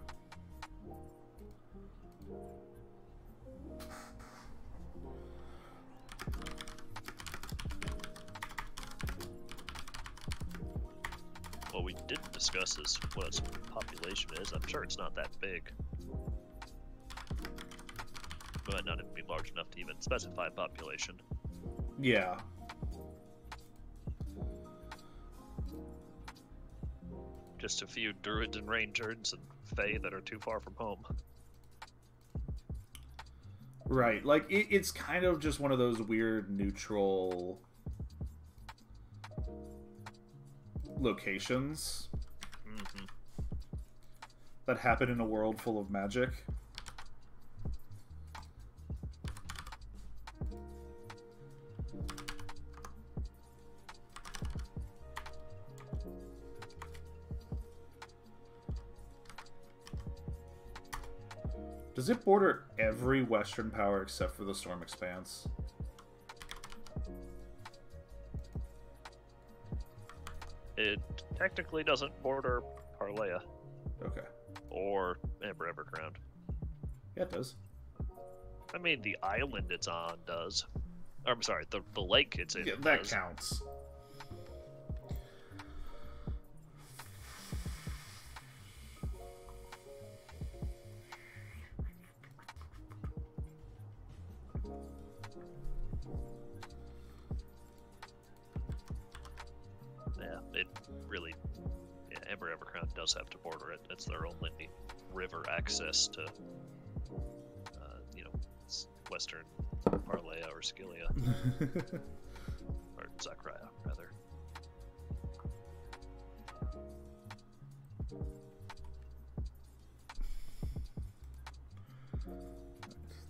What we didn't discuss is what its population is. I'm sure it's not that big. It might not even be large enough to even specify population. Yeah. Just a few druids and rangers and fae that are too far from home. Right. Like, it's kind of just one of those weird neutral locations that happen in a world full of magic. Does it border every Western power except for the Storm Expanse? It technically doesn't border Parleia. Okay. Or Amber Everground. Yeah, it does. I mean, the island it's on does. Or, I'm sorry, the lake it's in. Yeah, that does. counts. Yeah, it really. Yeah, Amber Everground does have to border it. It's their only river access to, Western Parleia or Scylla. Or Zachariah, rather.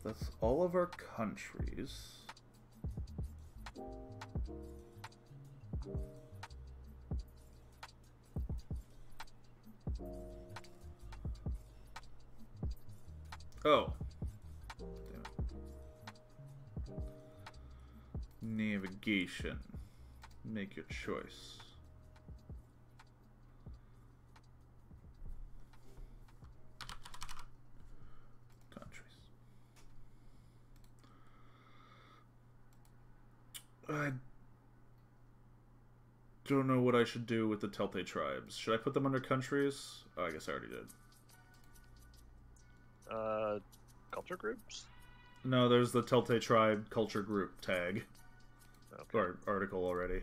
That's all of our countries. Oh. Damn it. Navigation. Make your choice. Countries. I don't know what I should do with the Telltale tribes. Should I put them under countries? Oh, I guess I already did. Culture groups? No, there's the Telltale Tribe culture group tag. Okay. Or article already.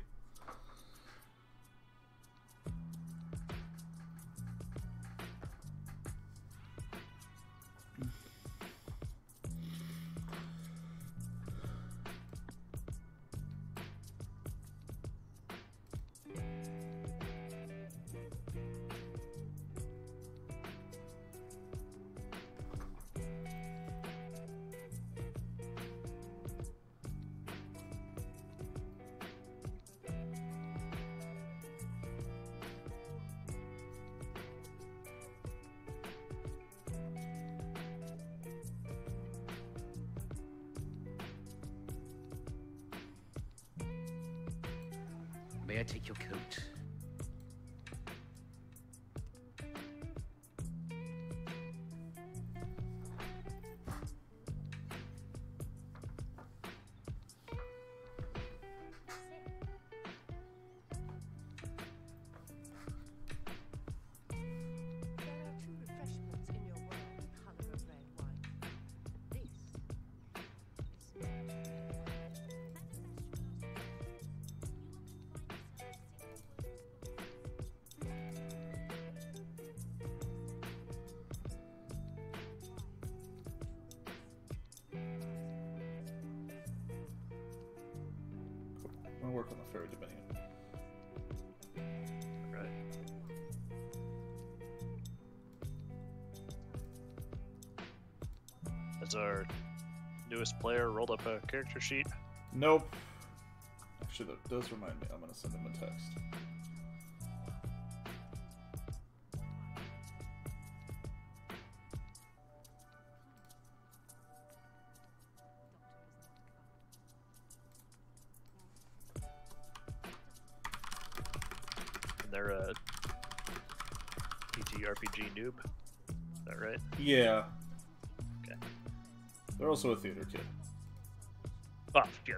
May I take your coat? There are true refreshments in your world, the color of red wine. This is magic. work on the Fairy Dominion. Right. Has our newest player rolled up a character sheet? Nope. Actually, that does remind me. I'm gonna send him a text. And they're a TTRPG noob. Is that right? Yeah. Okay. They're also a theater kid. Oh, yeah.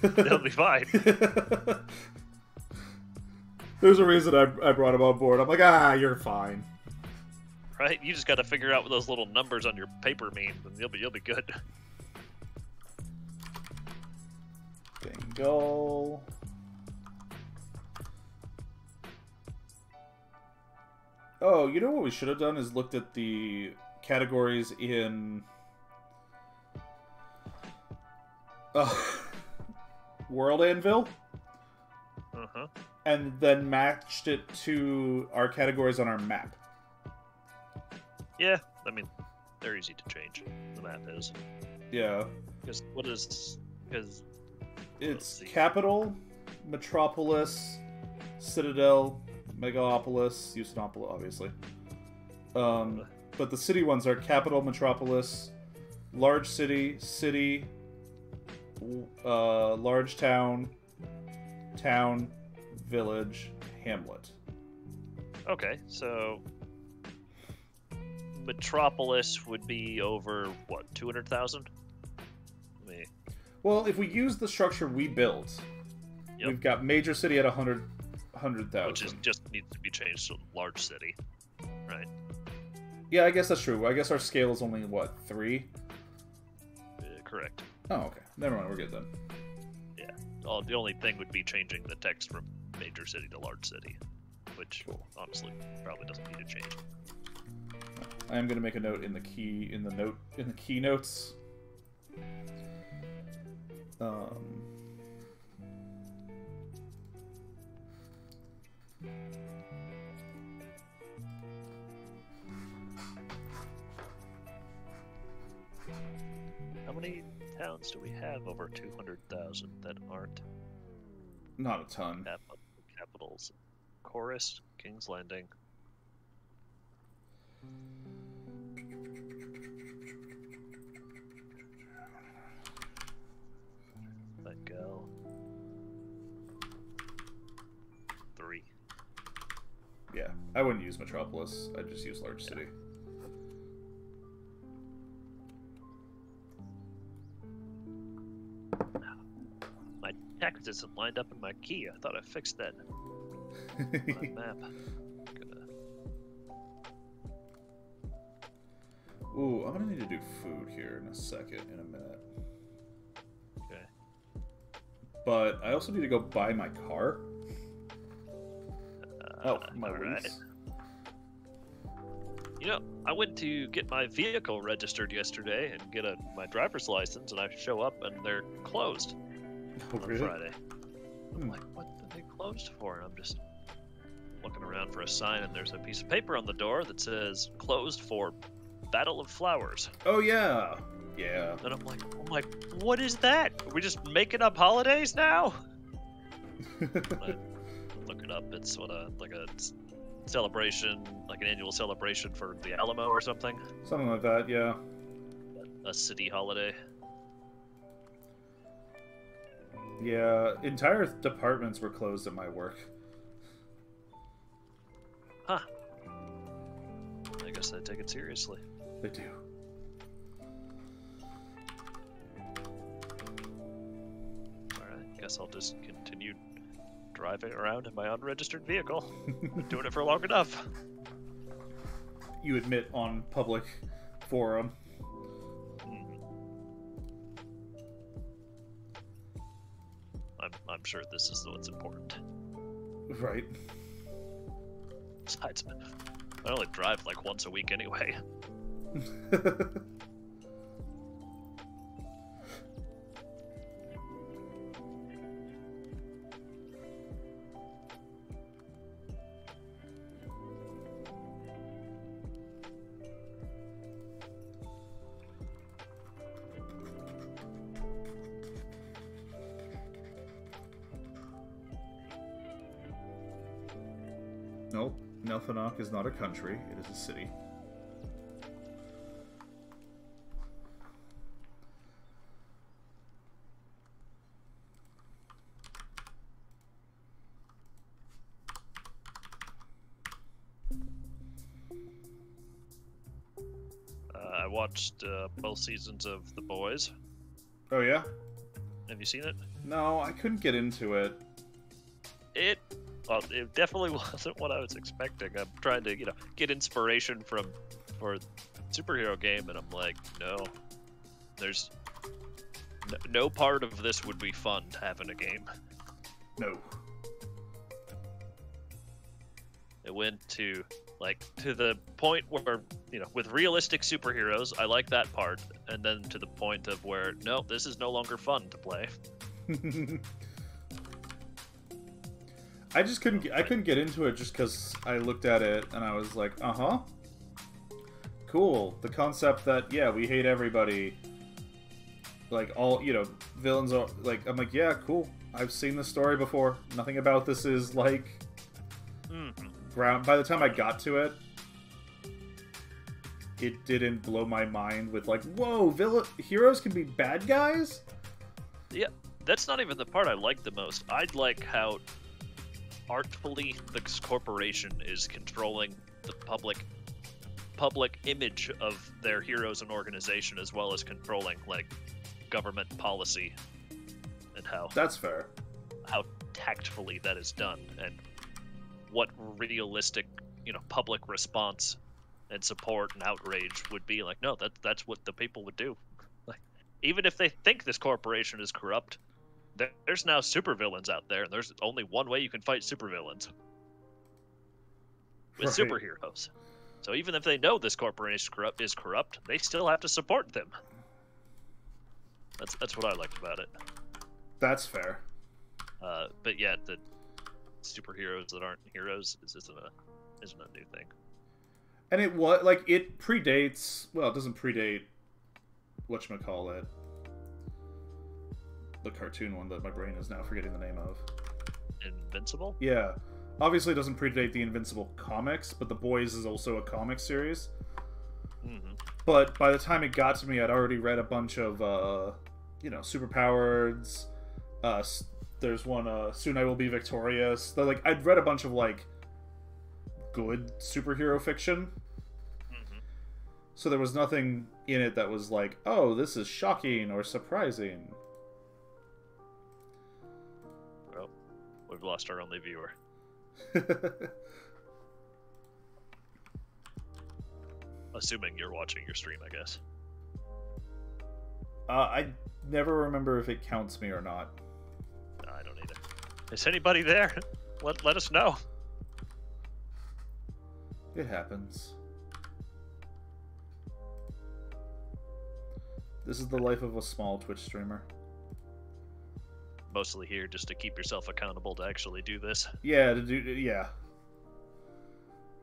They'll be fine. There's a reason I brought him on board. I'm like, you're fine. Right? You just got to figure out what those little numbers on your paper mean, and you'll be good. Bingo. Oh, you know what we should have done is looked at the categories in World Anvil, and then matched it to our categories on our map. Yeah, I mean, they're easy to change. The map is. Yeah. Because It's Capital, Metropolis, Citadel, Megalopolis, Houstenopolis, obviously. But the city ones are Capital, Metropolis, Large City, City, Large Town, Town, Village, Hamlet. Okay, so Metropolis would be over, what, 200,000? Well, if we use the structure we built, Yep. we've got Major City at 100,000. Which is just needs to be changed to large city, right? Yeah, I guess that's true. I guess our scale is only, what, 3? Correct. Oh, okay. Never mind, we're good then. Yeah. The only thing would be changing the text from major city to large city, which honestly probably doesn't need to change. I am going to make a note in the keynotes. How many towns do we have over 200,000 that aren't Not a ton. capitals? Chorus, King's Landing. Bengal. 3. Yeah, I wouldn't use Metropolis. I'd just use Large City. My text isn't lined up in my key. I thought I fixed that on my map. Ooh, I'm gonna need to do food here in a minute. Okay. But I also need to go buy my car. My alright. lease. You know, I went to get my vehicle registered yesterday and get my driver's license, and I show up and they're closed Oh, on really? Friday. I'm like, what are they closed for? And I'm just looking around for a sign, and there's a piece of paper on the door that says closed for Battle of Flowers. Oh yeah, yeah. And I'm like, what is that? Are we just making up holidays now? I look it up. It's like a celebration, like an annual celebration for the Alamo or something. Something like that, yeah. A city holiday. Yeah, entire departments were closed at my work. Huh. I guess I take it seriously. They do. Alright, guess I'll just continue driving around in my unregistered vehicle. Been doing it for long enough. You admit on public forum. I'm sure this is what's important. Right. Besides, I only drive like once a week anyway. Nope. Nelthanok is not a country. It is a city. I watched both seasons of The Boys. Oh, yeah? Have you seen it? No, I couldn't get into it. It definitely wasn't what I was expecting. I'm trying to, get inspiration for a superhero game, and I'm like, no. There's no part of this would be fun to have in a game. No. It went to the point where, with realistic superheroes, I like that part, and then to the point of where, no, this is no longer fun to play. I just couldn't get into it just because I looked at it and I was like, uh-huh. Cool. The concept that, yeah, we hate everybody. Like, all, villains are, like, I'm like, yeah, cool. I've seen this story before. Nothing about this is, like, ground. By the time I got to it, it didn't blow my mind with, like, whoa, heroes can be bad guys? Yeah, that's not even the part I like the most. I like how artfully this corporation is controlling the public image of their heroes and organization, as well as controlling, like, government policy, and how that's fair. How tactfully that is done, and what realistic, public response and support and outrage would be. Like, no, that's what the people would do. Like, even if they think this corporation is corrupt, there's now supervillains out there, and there's only one way you can fight supervillains. With superheroes. So even if they know this corporation is corrupt, they still have to support them. That's what I liked about it. That's fair. But yeah, the superheroes that aren't heroes isn't a new thing. And it predates. Well, it doesn't predate whatchamacallit. The cartoon one that my brain is now forgetting the name of. Invincible? Yeah. Obviously it doesn't predate the Invincible comics, but The Boys is also a comic series. Mm-hmm. But by the time it got to me, I'd already read a bunch of, superpowers. There's one, Soon I Will Be Victorious. I'd read a bunch of, good superhero fiction. Mm-hmm. So there was nothing in it that was like, oh, this is shocking or surprising. Well, we've lost our only viewer. Assuming you're watching your stream, I guess. I never remember if it counts me or not. I don't either. Is anybody there? Let us know. It happens. This is the life of a small Twitch streamer. Mostly here just to keep yourself accountable to actually do this. Yeah, yeah.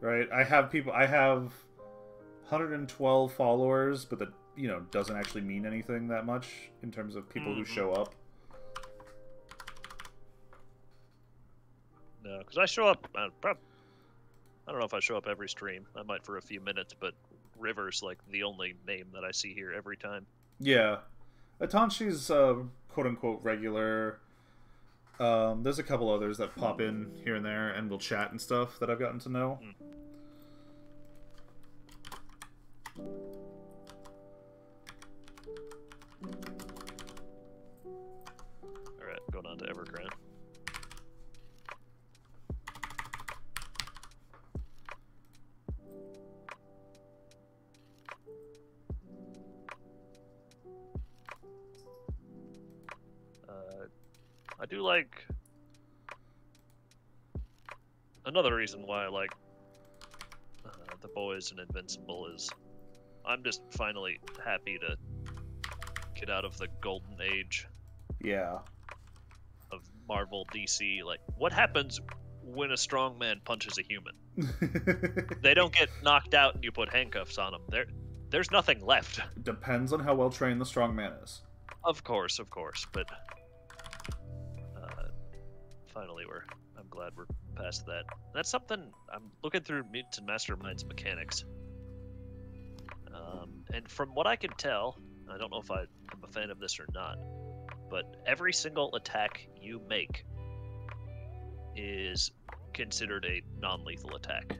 Right? I have 112 followers, but that, doesn't actually mean anything that much in terms of people who show up. No, because I show up, I don't know if I show up every stream. I might for a few minutes, but River's the only name that I see here every time. Yeah. Atanshi's quote-unquote regular. There's a couple others that pop in here and there and will chat and stuff that I've gotten to know. Alright, going on to Evergrande. I do like... Another reason why I like The Boys and Invincible is I'm just finally happy to get out of the golden age of Marvel, DC. What happens when a strong man punches a human? They don't get knocked out and you put handcuffs on them. There's nothing left. Depends on how well trained the strong man is. Of course, but... finally, I'm glad we're past that. That's something I'm looking through Mutants and Mastermind's mechanics. And from what I can tell, I don't know if I'm a fan of this or not, but every single attack you make is considered a non-lethal attack.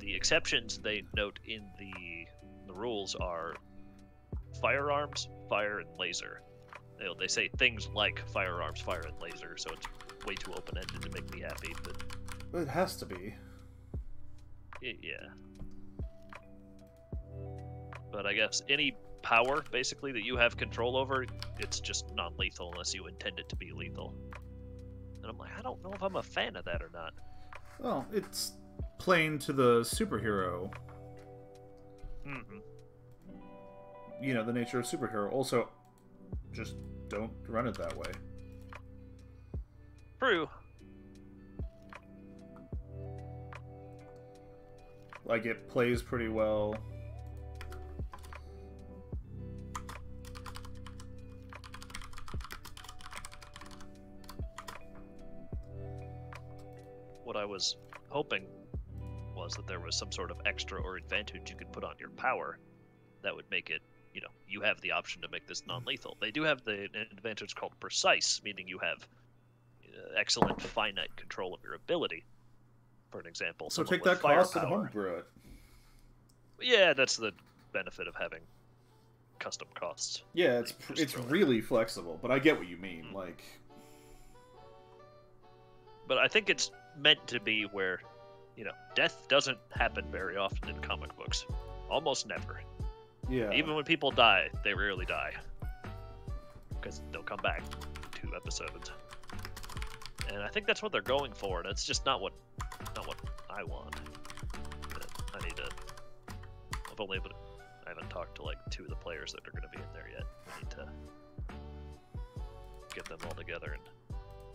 The exceptions they note in the rules are firearms, fire, and laser. They say things like firearms, fire, and laser, so it's way too open-ended to make me happy, but... It has to be. Yeah. But I guess any power, basically, that you have control over, it's just non-lethal unless you intend it to be lethal. And I'm like, I don't know if I'm a fan of that or not. Well, it's plain to the superhero. Mm-hmm. You know, the nature of superhero. Also, just don't run it that way. True. Like, it plays pretty well. What I was hoping was that there was some sort of extra or advantage you could put on your power that would make it, you know, you have the option to make this non-lethal. They do have an advantage called precise, meaning you have excellent finite control of your ability. For an example, So someone take with that cost and firepower. homebrew it. Yeah, that's the benefit of having custom costs. Yeah, Just it's throw it. really flexible, but I get what you mean. Like, But I think it's meant to be where, you know, death doesn't happen very often in comic books. Almost never. yeah. Even when people die, they rarely die. Because they'll come back 2 episodes. And I think that's what they're going for, and it's just not what I want. But I need to... I haven't talked to like 2 of the players that are going to be in there yet. We need to get them all together and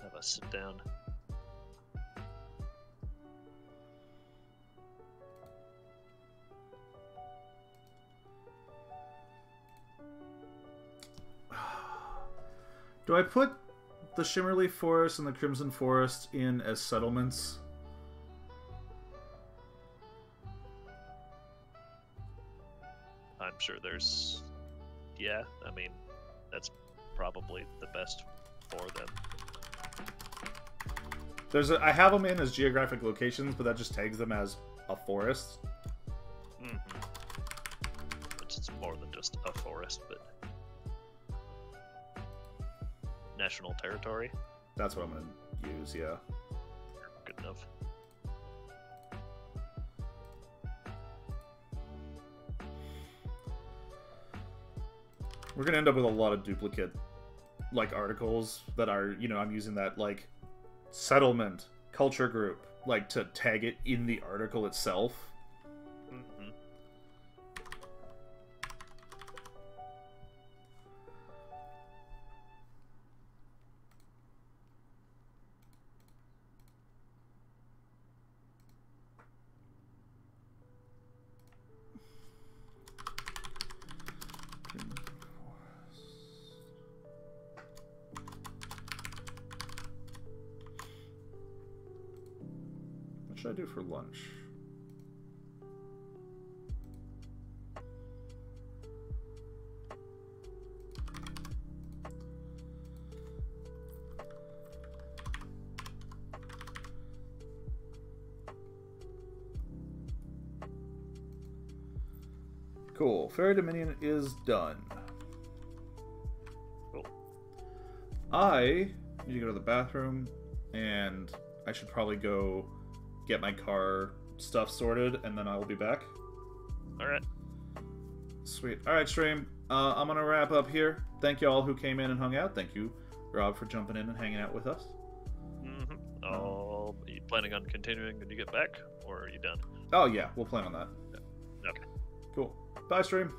have us sit down. Do I put the Shimmerleaf Forest and the Crimson Forest in as settlements? I'm sure there's... Yeah, I mean, that's probably the best for them. I have them in as geographic locations, but that just tags them as a forest. Mm-hmm. It's more than just a forest, but... National territory? That's what I'm gonna use, yeah. Good enough. We're gonna end up with a lot of duplicate, like, articles that are, you know, I'm using that, like, settlement, culture group, like, to tag it in the article itself. Mm-hmm. What should I do for lunch? Cool. Fairy Dominion is done. Cool. I need to go to the bathroom, and I should probably go get my car stuff sorted, and then I will be back. Alright. Sweet. Alright, stream. I'm going to wrap up here. Thank you all who came in and hung out. Thank you, Rob, for jumping in and hanging out with us. Mm-hmm. Oh, are you planning on continuing when you get back, or are you done? Oh, yeah. We'll plan on that. Okay. Cool. Bye, stream.